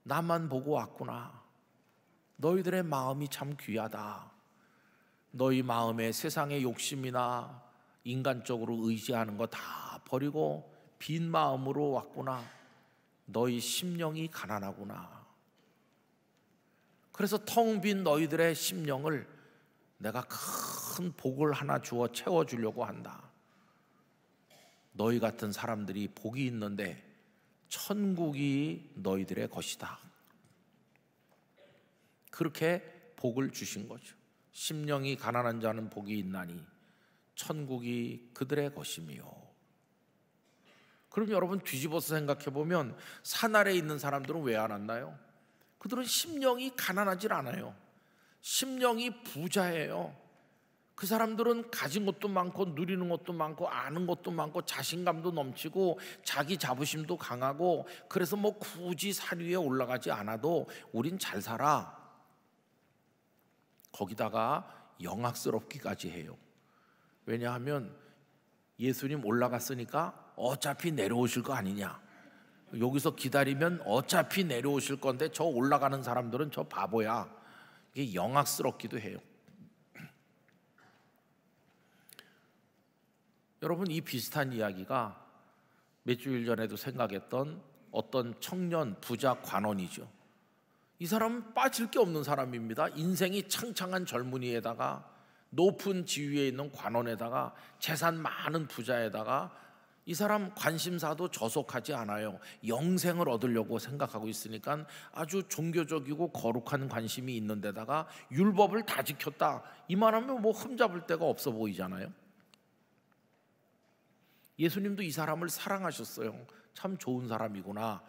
나만 보고 왔구나. 너희들의 마음이 참 귀하다. 너희 마음에 세상의 욕심이나 인간적으로 의지하는 거 다 버리고 빈 마음으로 왔구나. 너희 심령이 가난하구나. 그래서 텅 빈 너희들의 심령을 내가 큰 복을 하나 주어 채워주려고 한다. 너희 같은 사람들이 복이 있는데 천국이 너희들의 것이다. 그렇게 복을 주신 거죠. 심령이 가난한 자는 복이 있나니 천국이 그들의 것이며. 그럼 여러분 뒤집어서 생각해 보면 산 아래에 있는 사람들은 왜 안 왔나요? 그들은 심령이 가난하질 않아요. 심령이 부자예요. 그 사람들은 가진 것도 많고 누리는 것도 많고 아는 것도 많고 자신감도 넘치고 자기 자부심도 강하고, 그래서 뭐 굳이 산 위에 올라가지 않아도 우린 잘 살아. 거기다가 영악스럽기까지 해요. 왜냐하면 예수님 올라갔으니까 어차피 내려오실 거 아니냐, 여기서 기다리면 어차피 내려오실 건데 저 올라가는 사람들은 저 바보야. 이게 영악스럽기도 해요. 여러분, 이 비슷한 이야기가 몇 주일 전에도 생각했던 어떤 청년 부자 관원이죠. 이 사람은 빠질 게 없는 사람입니다. 인생이 창창한 젊은이에다가 높은 지위에 있는 관원에다가 재산 많은 부자에다가 이 사람 관심사도 저속하지 않아요. 영생을 얻으려고 생각하고 있으니까 아주 종교적이고 거룩한 관심이 있는 데다가 율법을 다 지켰다, 이만하면 뭐 흠잡을 데가 없어 보이잖아요. 예수님도 이 사람을 사랑하셨어요. 참 좋은 사람이구나.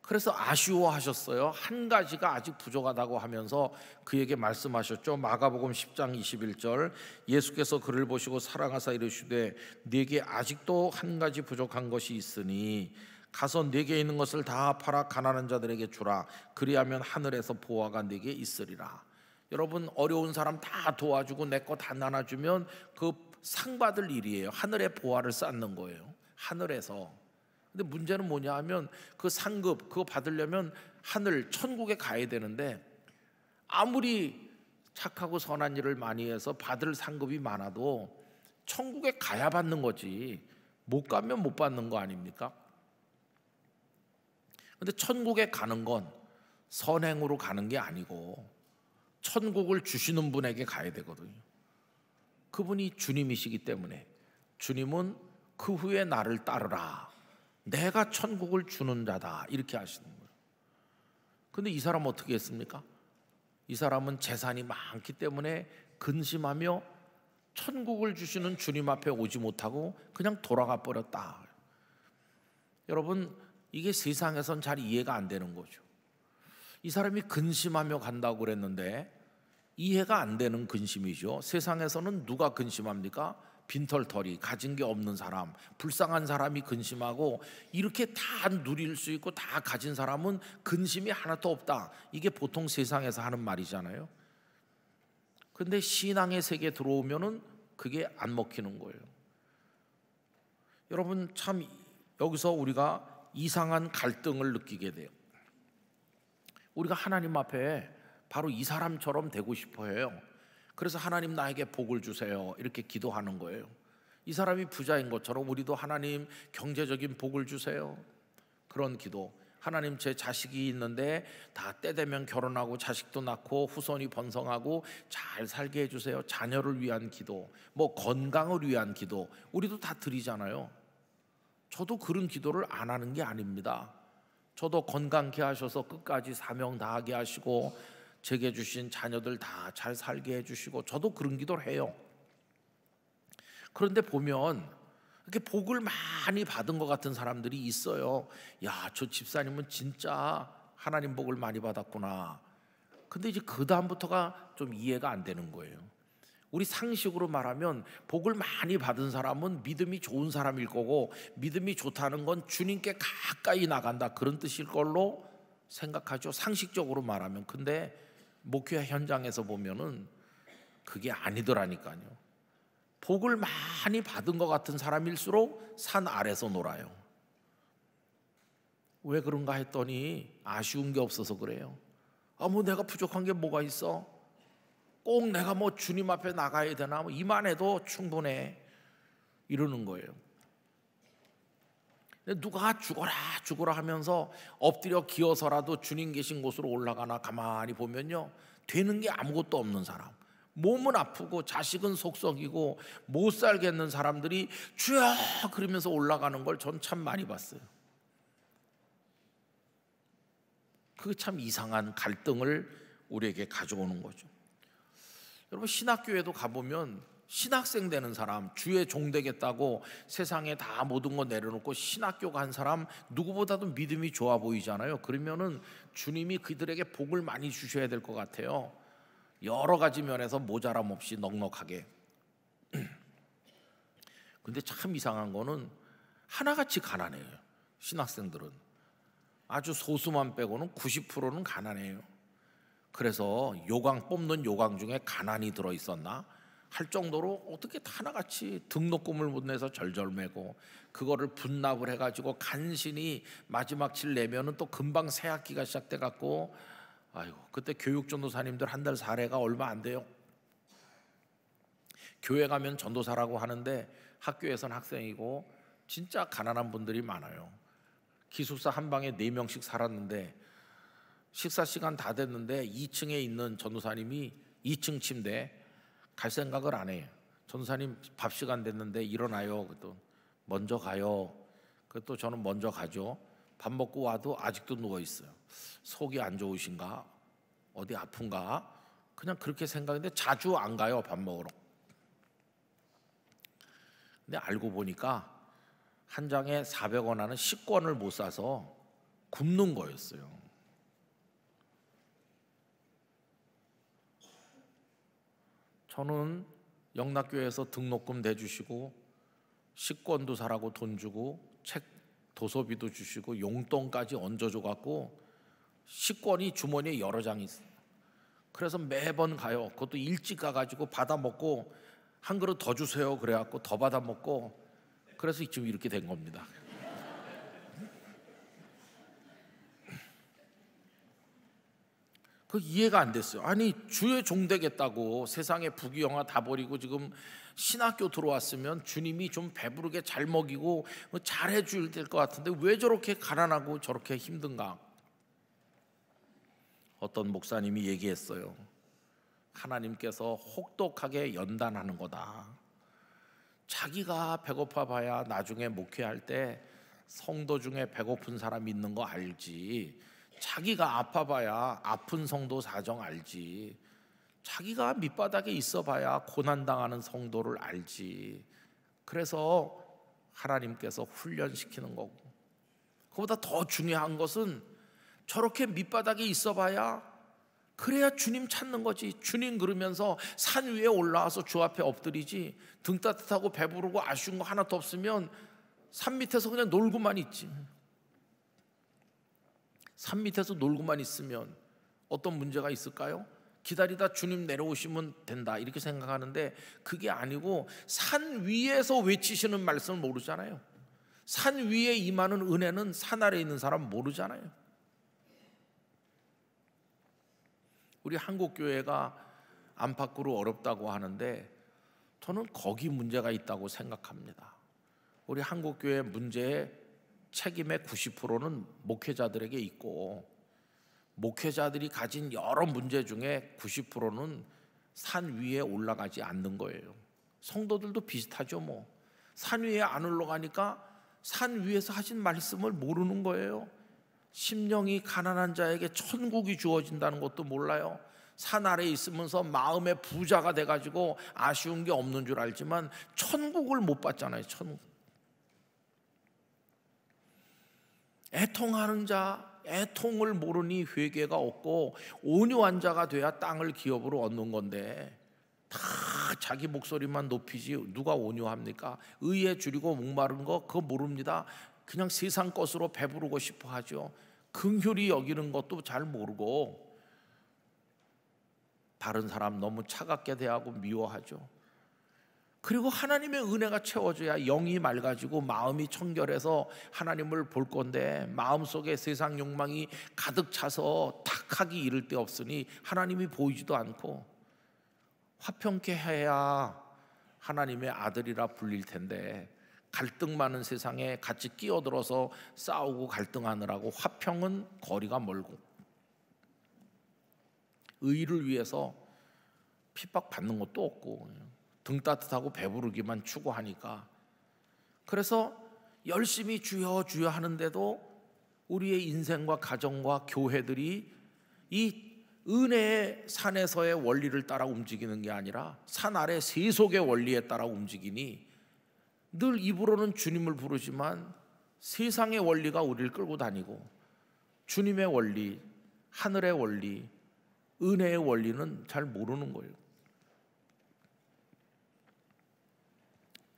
그래서 아쉬워하셨어요. 한 가지가 아직 부족하다고 하면서 그에게 말씀하셨죠. 마가복음 10장 21절, 예수께서 그를 보시고 사랑하사 이르시되 네게 아직도 한 가지 부족한 것이 있으니 가서 네게 있는 것을 다 팔아 가난한 자들에게 주라. 그리하면 하늘에서 보화가 네게 있으리라. 여러분, 어려운 사람 다 도와주고 내 거 다 나눠주면 그 상 받을 일이에요. 하늘의 보화를 쌓는 거예요. 하늘에서. 근데 문제는 뭐냐 하면 그 상급 그거 받으려면 하늘 천국에 가야 되는데, 아무리 착하고 선한 일을 많이 해서 받을 상급이 많아도 천국에 가야 받는 거지 못 가면 못 받는 거 아닙니까? 근데 천국에 가는 건 선행으로 가는 게 아니고 천국을 주시는 분에게 가야 되거든요. 그분이 주님이시기 때문에 주님은 그 후에 나를 따르라, 내가 천국을 주는 자다, 이렇게 하시는 거예요. 근데 이 사람은 어떻게 했습니까? 이 사람은 재산이 많기 때문에 근심하며 천국을 주시는 주님 앞에 오지 못하고 그냥 돌아가 버렸다. 여러분, 이게 세상에선 잘 이해가 안 되는 거죠. 이 사람이 근심하며 간다고 그랬는데 이해가 안 되는 근심이죠. 세상에서는 누가 근심합니까? 빈털터리, 가진 게 없는 사람, 불쌍한 사람이 근심하고, 이렇게 다 누릴 수 있고 다 가진 사람은 근심이 하나도 없다. 이게 보통 세상에서 하는 말이잖아요. 근데 신앙의 세계에 들어오면은 그게 안 먹히는 거예요. 여러분, 참 여기서 우리가 이상한 갈등을 느끼게 돼요. 우리가 하나님 앞에 바로 이 사람처럼 되고 싶어 해요. 그래서 하나님 나에게 복을 주세요, 이렇게 기도하는 거예요. 이 사람이 부자인 것처럼 우리도 하나님 경제적인 복을 주세요, 그런 기도. 하나님, 제 자식이 있는데 다 때 되면 결혼하고 자식도 낳고 후손이 번성하고 잘 살게 해주세요. 자녀를 위한 기도, 뭐 건강을 위한 기도, 우리도 다 드리잖아요. 저도 그런 기도를 안 하는 게 아닙니다. 저도 건강케 하셔서 끝까지 사명 다하게 하시고 제게 주신 자녀들 다 잘 살게 해주시고 저도 그런 기도를 해요. 그런데 보면 이렇게 복을 많이 받은 것 같은 사람들이 있어요. 야, 저 집사님은 진짜 하나님 복을 많이 받았구나. 근데 이제 그 다음부터가 좀 이해가 안 되는 거예요. 우리 상식으로 말하면 복을 많이 받은 사람은 믿음이 좋은 사람일 거고, 믿음이 좋다는 건 주님께 가까이 나간다, 그런 뜻일 걸로 생각하죠, 상식적으로 말하면. 근데 목회 현장에서 보면은 그게 아니더라니까요. 복을 많이 받은 것 같은 사람일수록 산 아래서 놀아요. 왜 그런가 했더니 아쉬운 게 없어서 그래요. 뭐 내가 부족한 게 뭐가 있어? 꼭 내가 뭐 주님 앞에 나가야 되나? 뭐 이만해도 충분해, 이러는 거예요. 누가 죽어라 하면서 엎드려 기어서라도 주님 계신 곳으로 올라가나 가만히 보면요, 되는 게 아무것도 없는 사람, 몸은 아프고 자식은 속썩이고 못 살겠는 사람들이 주여 그러면서 올라가는 걸 전 참 많이 봤어요. 그게 참 이상한 갈등을 우리에게 가져오는 거죠. 여러분, 신학교에도 가보면 신학생 되는 사람, 주의 종 되겠다고 세상에 다 모든 거 내려놓고 신학교 간 사람 누구보다도 믿음이 좋아 보이잖아요. 그러면은 주님이 그들에게 복을 많이 주셔야 될 것 같아요. 여러 가지 면에서 모자람 없이 넉넉하게. 근데 참 이상한 거는 하나같이 가난해요. 신학생들은 아주 소수만 빼고는 90%는 가난해요. 그래서 요강 뽑는 요강 중에 가난이 들어있었나 할 정도로 어떻게 하나같이 등록금을 못 내서 절절매고 그거를 분납을 해가지고 간신히 마지막 칠 내면은 또 금방 새 학기가 시작돼 갖고 아이고 그때 교육 전도사님들 한 달 사례가 얼마 안 돼요. 교회 가면 전도사라고 하는데 학교에선 학생이고 진짜 가난한 분들이 많아요. 기숙사 한 방에 4명씩 살았는데 식사 시간 다 됐는데 2층에 있는 전도사님이 2층 침대에 갈 생각을 안 해요. 전도사님 밥 시간 됐는데 일어나요. 그랬더니 먼저 가요. 그또 저는 먼저 가죠. 밥 먹고 와도 아직도 누워 있어요. 속이 안 좋으신가? 어디 아픈가? 그냥 그렇게 생각했는데 자주 안 가요. 밥 먹으러. 근데 알고 보니까 한 장에 400원 하는 식권을 못 사서 굶는 거였어요. 저는 영락교회에서 등록금 대주시고 식권도 사라고 돈 주고 책 도서비도 주시고 용돈까지 얹어줘 갖고 식권이 주머니에 여러 장이 있어요. 그래서 매번 가요. 그것도 일찍 가가지고 받아 먹고 한 그릇 더 주세요. 그래갖고 더 받아 먹고 그래서 지금 이렇게 된 겁니다. 그 이해가 안 됐어요. 아니 주의 종 되겠다고 세상에 부귀영화 다 버리고 지금 신학교 들어왔으면 주님이 좀 배부르게 잘 먹이고 잘 해줄 될 것 같은데 왜 저렇게 가난하고 저렇게 힘든가? 어떤 목사님이 얘기했어요. 하나님께서 혹독하게 연단하는 거다. 자기가 배고파 봐야 나중에 목회할 때 성도 중에 배고픈 사람이 있는 거 알지. 자기가 아파봐야 아픈 성도 사정 알지. 자기가 밑바닥에 있어봐야 고난당하는 성도를 알지. 그래서 하나님께서 훈련시키는 거고, 그보다 더 중요한 것은 저렇게 밑바닥에 있어봐야 그래야 주님 찾는 거지. 주님 그러면서 산 위에 올라와서 주 앞에 엎드리지. 등 따뜻하고 배부르고 아쉬운 거 하나도 없으면 산 밑에서 그냥 놀고만 있지. 산 밑에서 놀고만 있으면 어떤 문제가 있을까요? 기다리다 주님 내려오시면 된다 이렇게 생각하는데 그게 아니고 산 위에서 외치시는 말씀을 모르잖아요. 산 위에 임하는 은혜는 산 아래에 있는 사람 모르잖아요. 우리 한국교회가 안팎으로 어렵다고 하는데 저는 거기 문제가 있다고 생각합니다. 우리 한국교회 문제의 책임의 90%는 목회자들에게 있고 목회자들이 가진 여러 문제 중에 90%는 산 위에 올라가지 않는 거예요. 성도들도 비슷하죠. 뭐 산 위에 안 올라가니까 산 위에서 하신 말씀을 모르는 거예요. 심령이 가난한 자에게 천국이 주어진다는 것도 몰라요. 산 아래에 있으면서 마음의 부자가 돼가지고 아쉬운 게 없는 줄 알지만 천국을 못 받잖아요. 천국. 애통하는 자, 애통을 모르니 회개가 없고 온유한 자가 돼야 땅을 기업으로 얻는 건데 다 자기 목소리만 높이지 누가 온유합니까? 의에 줄이고 목마른 거 그거 모릅니다. 그냥 세상 것으로 배부르고 싶어 하죠. 긍휼히 여기는 것도 잘 모르고 다른 사람 너무 차갑게 대하고 미워하죠. 그리고 하나님의 은혜가 채워져야 영이 맑아지고 마음이 청결해서 하나님을 볼 건데 마음속에 세상 욕망이 가득 차서 탁하기 이를 데 없으니 하나님이 보이지도 않고 화평케 해야 하나님의 아들이라 불릴 텐데 갈등 많은 세상에 같이 끼어들어서 싸우고 갈등하느라고 화평은 거리가 멀고 의를 위해서 핍박받는 것도 없고 등 따뜻하고 배부르기만 추구하니까 그래서 열심히 주여 주여 하는데도 우리의 인생과 가정과 교회들이 이 은혜의 산에서의 원리를 따라 움직이는 게 아니라 산 아래 세속의 원리에 따라 움직이니 늘 입으로는 주님을 부르지만 세상의 원리가 우리를 끌고 다니고 주님의 원리, 하늘의 원리, 은혜의 원리는 잘 모르는 거예요.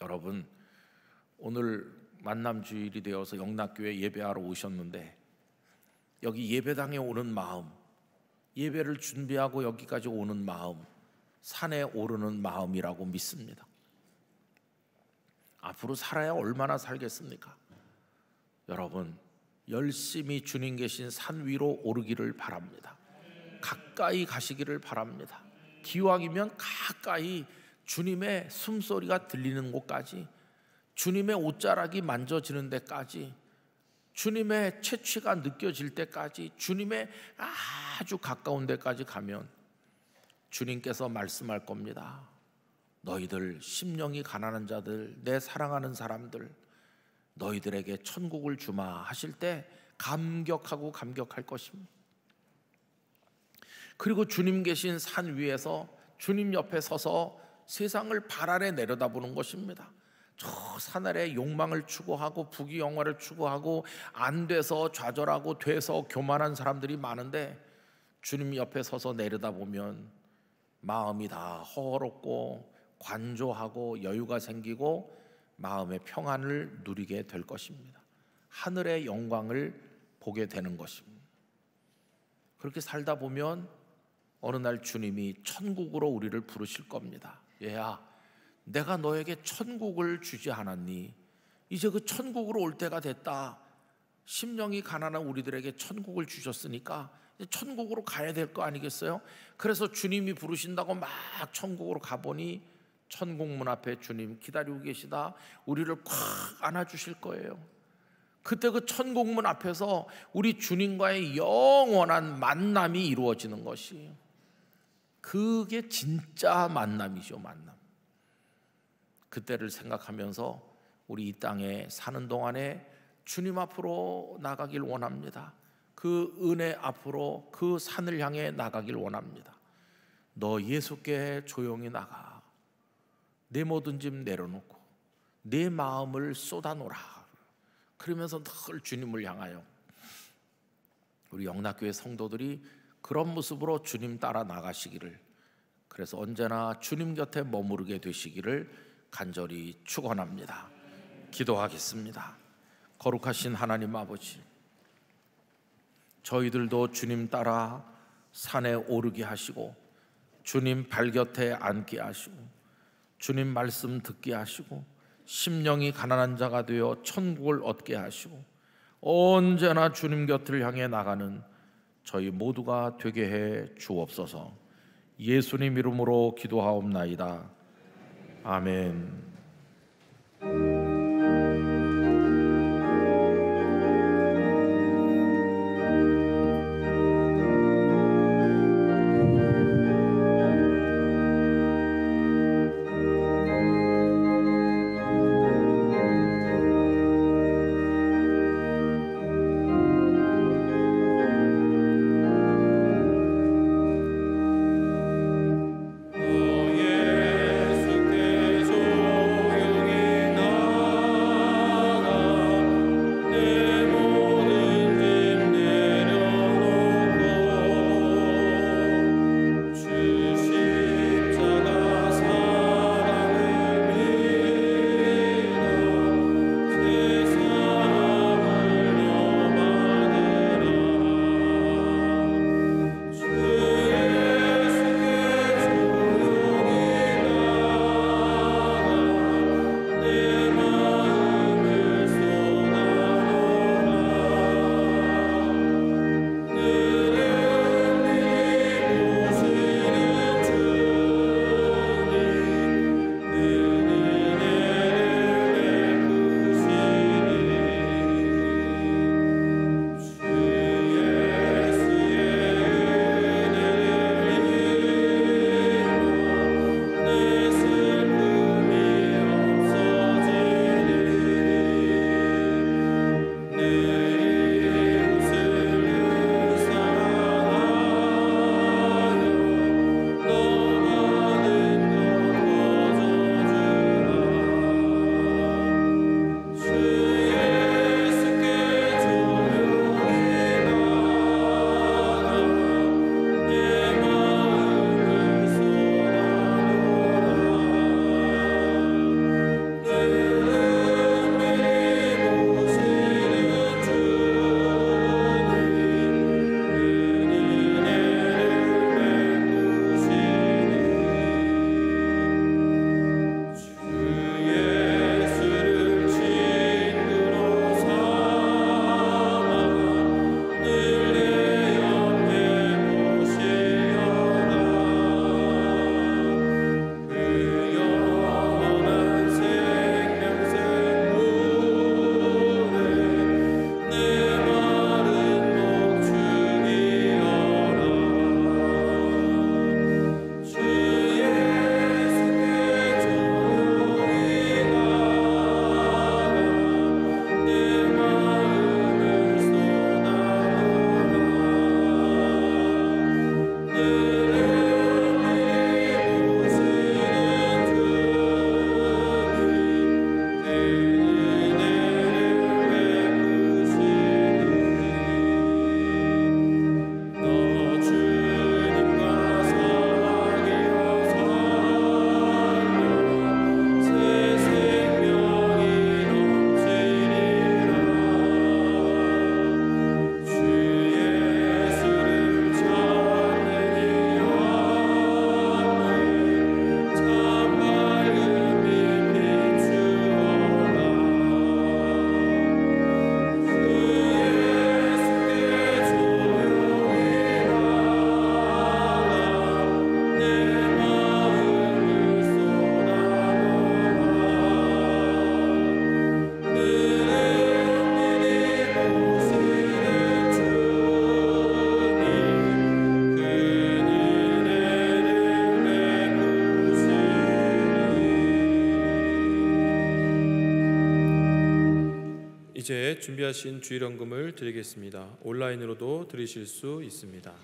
여러분, 오늘 만남주일이 되어서 영락교회 예배하러 오셨는데 여기 예배당에 오는 마음, 예배를 준비하고 여기까지 오는 마음, 산에 오르는 마음이라고 믿습니다. 앞으로 살아야 얼마나 살겠습니까? 여러분, 열심히 주님 계신 산 위로 오르기를 바랍니다. 가까이 가시기를 바랍니다. 기왕이면 가까이 주님의 숨소리가 들리는 곳까지, 주님의 옷자락이 만져지는 데까지, 주님의 채취가 느껴질 때까지, 주님의 아주 가까운 데까지 가면 주님께서 말씀할 겁니다. 너희들 심령이 가난한 자들, 내 사랑하는 사람들, 너희들에게 천국을 주마 하실 때 감격하고 감격할 것입니다. 그리고 주님 계신 산 위에서 주님 옆에 서서 세상을 발 아래 내려다보는 것입니다. 저 산 아래 욕망을 추구하고 부귀영화를 추구하고 안 돼서 좌절하고 돼서 교만한 사람들이 많은데 주님 옆에 서서 내려다보면 마음이 다 허허롭고 관조하고 여유가 생기고 마음의 평안을 누리게 될 것입니다. 하늘의 영광을 보게 되는 것입니다. 그렇게 살다 보면 어느 날 주님이 천국으로 우리를 부르실 겁니다. 얘야, 내가 너에게 천국을 주지 않았니? 이제 그 천국으로 올 때가 됐다. 심령이 가난한 우리들에게 천국을 주셨으니까 이제 천국으로 가야 될 거 아니겠어요? 그래서 주님이 부르신다고 막 천국으로 가보니 천국문 앞에 주님 기다리고 계시다. 우리를 꽉 안아주실 거예요. 그때 그 천국문 앞에서 우리 주님과의 영원한 만남이 이루어지는 것이, 그게 진짜 만남이죠. 만남. 그때를 생각하면서 우리 이 땅에 사는 동안에 주님 앞으로 나가길 원합니다. 그 은혜 앞으로 그 산을 향해 나가길 원합니다. 너 예수께 조용히 나가. 내 모든 짐 내려놓고 내 마음을 쏟아놓으라. 그러면서 늘 주님을 향하여 우리 영락교회 성도들이 그런 모습으로 주님 따라 나가시기를, 그래서 언제나 주님 곁에 머무르게 되시기를 간절히 축원합니다. 기도하겠습니다. 거룩하신 하나님 아버지, 저희들도 주님 따라 산에 오르게 하시고 주님 발곁에 앉게 하시고 주님 말씀 듣게 하시고 심령이 가난한 자가 되어 천국을 얻게 하시고 언제나 주님 곁을 향해 나가는 저희 모두가 되게 해 주옵소서. 예수님 이름으로 기도하옵나이다. 아멘. 예수께 조용히 이제 준비하신 주일헌금을 드리겠습니다. 온라인으로도 드리실 수 있습니다.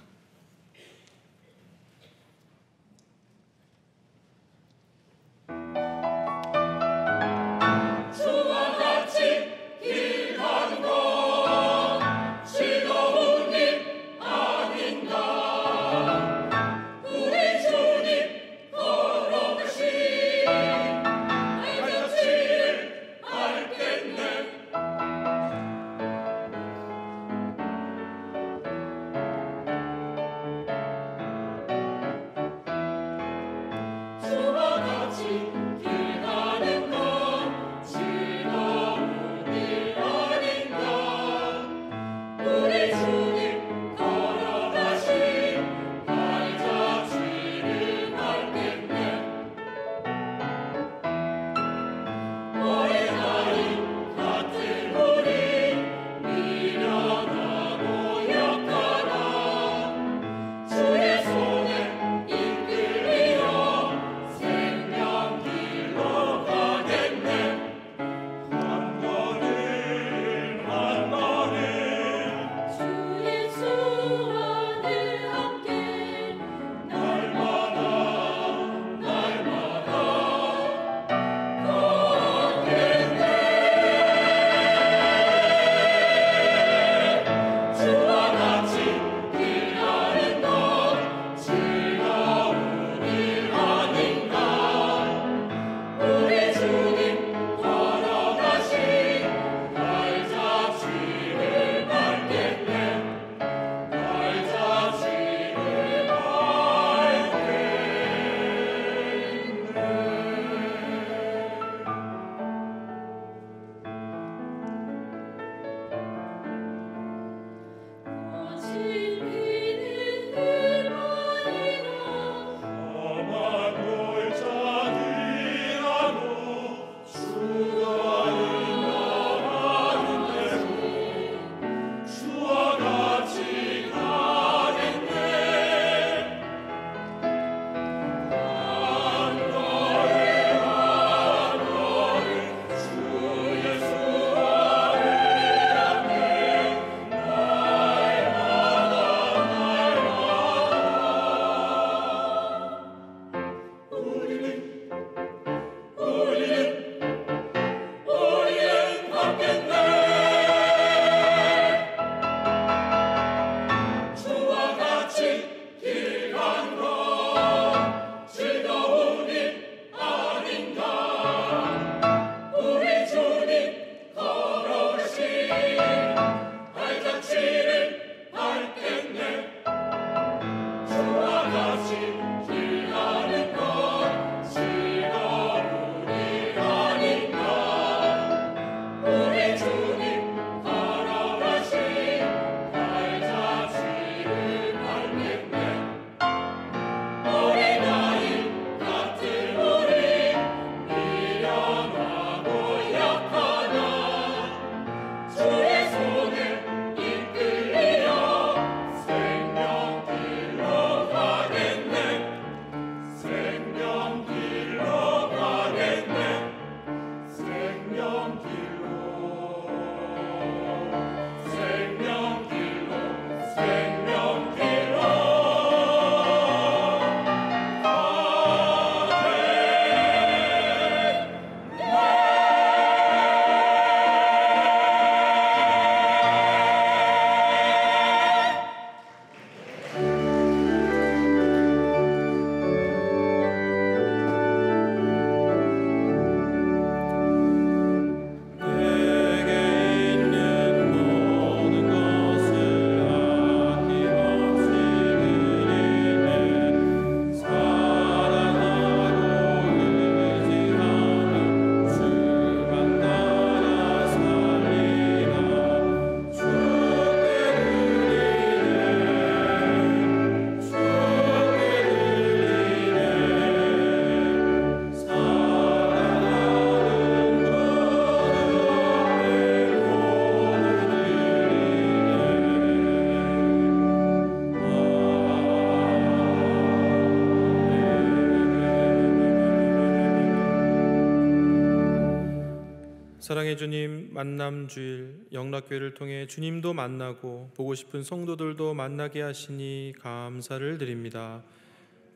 사랑의 주님, 만남주일 영락교회를 통해 주님도 만나고 보고 싶은 성도들도 만나게 하시니 감사를 드립니다.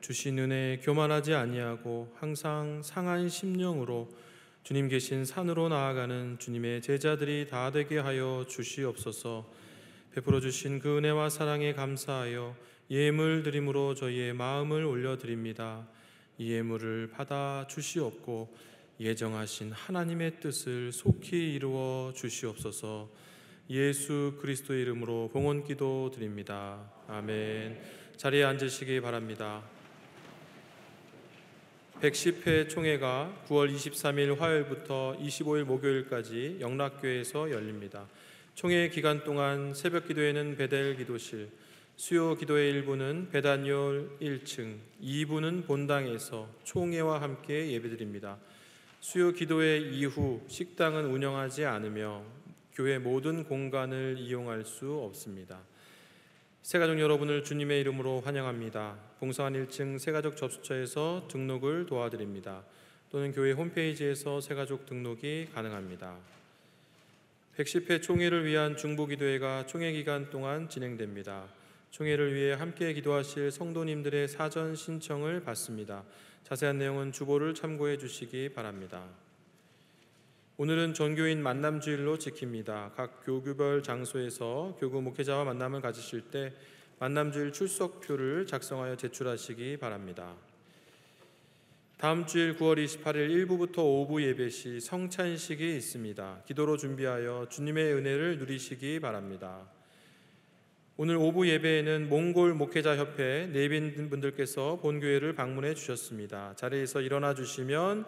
주신 은혜 교만하지 아니하고 항상 상한 심령으로 주님 계신 산으로 나아가는 주님의 제자들이 다 되게 하여 주시옵소서. 베풀어 주신 그 은혜와 사랑에 감사하여 예물 드림으로 저희의 마음을 올려드립니다. 이 예물을 받아 주시옵고 예정하신 하나님의 뜻을 속히 이루어 주시옵소서. 예수 그리스도의 이름으로 봉헌기도 드립니다. 아멘. 자리에 앉으시기 바랍니다. 110회 총회가 9월 23일 화요일부터 25일 목요일까지 영락교회에서 열립니다. 총회 기간 동안 새벽 기도회는 베델 기도실, 수요 기도회 1부는 배단열 1층, 2부는 본당에서 총회와 함께 예배드립니다. 수요 기도회 이후 식당은 운영하지 않으며 교회 모든 공간을 이용할 수 없습니다. 새가족 여러분을 주님의 이름으로 환영합니다. 봉사관 1층 새가족 접수처에서 등록을 도와드립니다. 또는 교회 홈페이지에서 새가족 등록이 가능합니다. 110회 총회를 위한 중보기도회가 총회 기간 동안 진행됩니다. 총회를 위해 함께 기도하실 성도님들의 사전 신청을 받습니다. 자세한 내용은 주보를 참고해 주시기 바랍니다. 오늘은 전교인 만남주일로 지킵니다. 각 교구별 장소에서 교구 목회자와 만남을 가지실 때 만남주일 출석표를 작성하여 제출하시기 바랍니다. 다음 주일 9월 28일 1부부터 5부 예배 시 성찬식이 있습니다. 기도로 준비하여 주님의 은혜를 누리시기 바랍니다. 오늘 오후 예배에는 몽골 목회자협회 내빈분들께서 본교회를 방문해 주셨습니다. 자리에서 일어나 주시면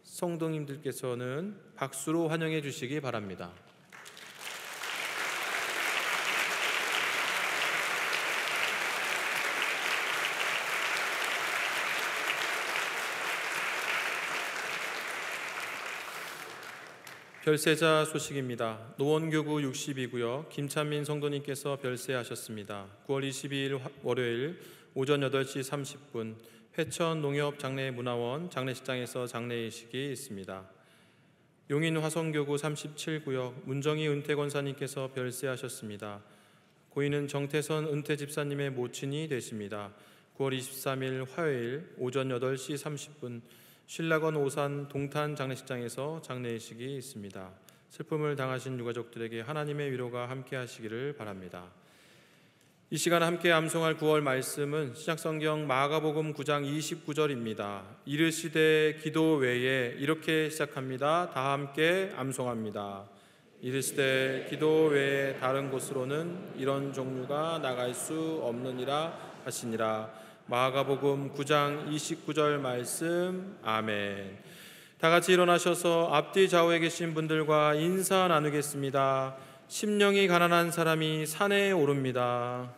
성도님들께서는 박수로 환영해 주시기 바랍니다. 별세자 소식입니다. 노원교구 62구역 김찬민 성도님께서 별세하셨습니다. 9월 22일 월요일 오전 8시 30분 회천 농협장례문화원 장례식장에서 장례의식이 있습니다. 용인 화성교구 37구역 문정희 은퇴권사님께서 별세하셨습니다. 고인은 정태선 은퇴집사님의 모친이 되십니다. 9월 23일 화요일 오전 8시 30분 신라건 오산 동탄 장례식장에서 장례의식이 있습니다. 슬픔을 당하신 유가족들에게 하나님의 위로가 함께 하시기를 바랍니다. 이 시간 함께 암송할 9월 말씀은 신약성경 마가복음 9장 29절입니다. 이르시되 기도 외에 이렇게 시작합니다. 다 함께 암송합니다. 이르시되 기도 외에 다른 곳으로는 이런 종류가 나갈 수 없느니라 하시니라. 마가복음 9장 29절 말씀. 아멘. 다 같이 일어나셔서 앞뒤 좌우에 계신 분들과 인사 나누겠습니다. 심령이 가난한 사람이 산에 오릅니다.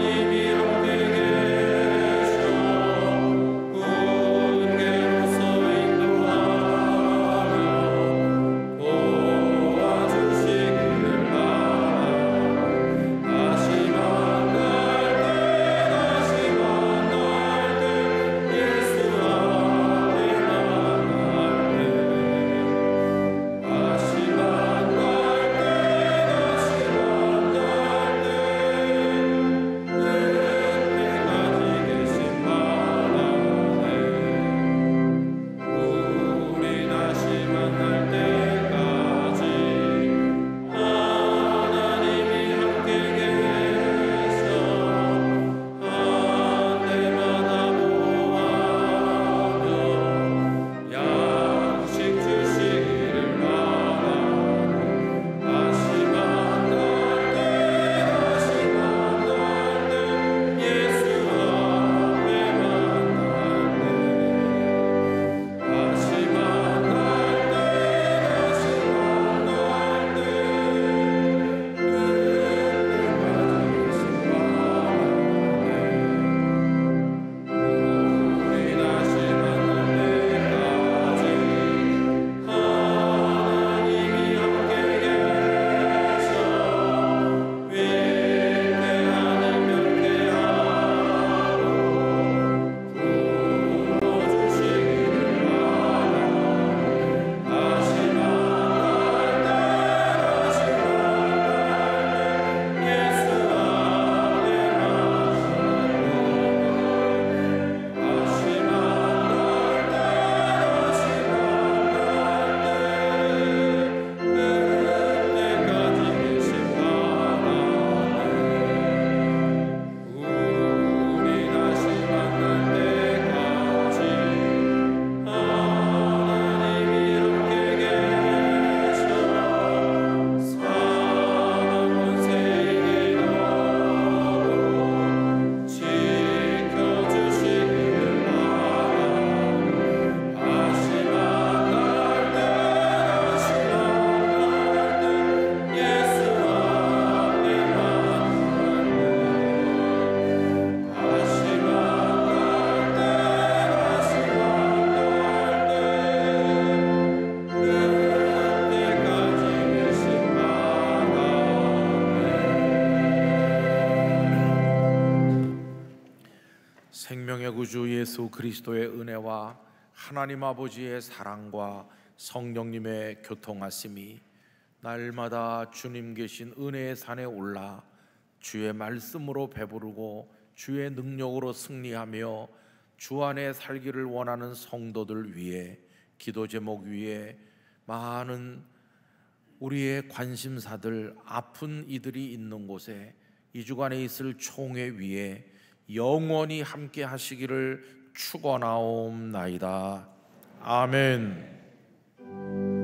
하나님이 구주 예수 그리스도의 은혜와 하나님 아버지의 사랑과 성령님의 교통하심이 날마다 주님 계신 은혜의 산에 올라 주의 말씀으로 배부르고 주의 능력으로 승리하며 주 안에 살기를 원하는 성도들 위해, 기도 제목 위에 많은 우리의 관심사들, 아픈 이들이 있는 곳에, 이 주간에 있을 총회 위에 영원히 함께 하시기를 축원하옵나이다. 아멘.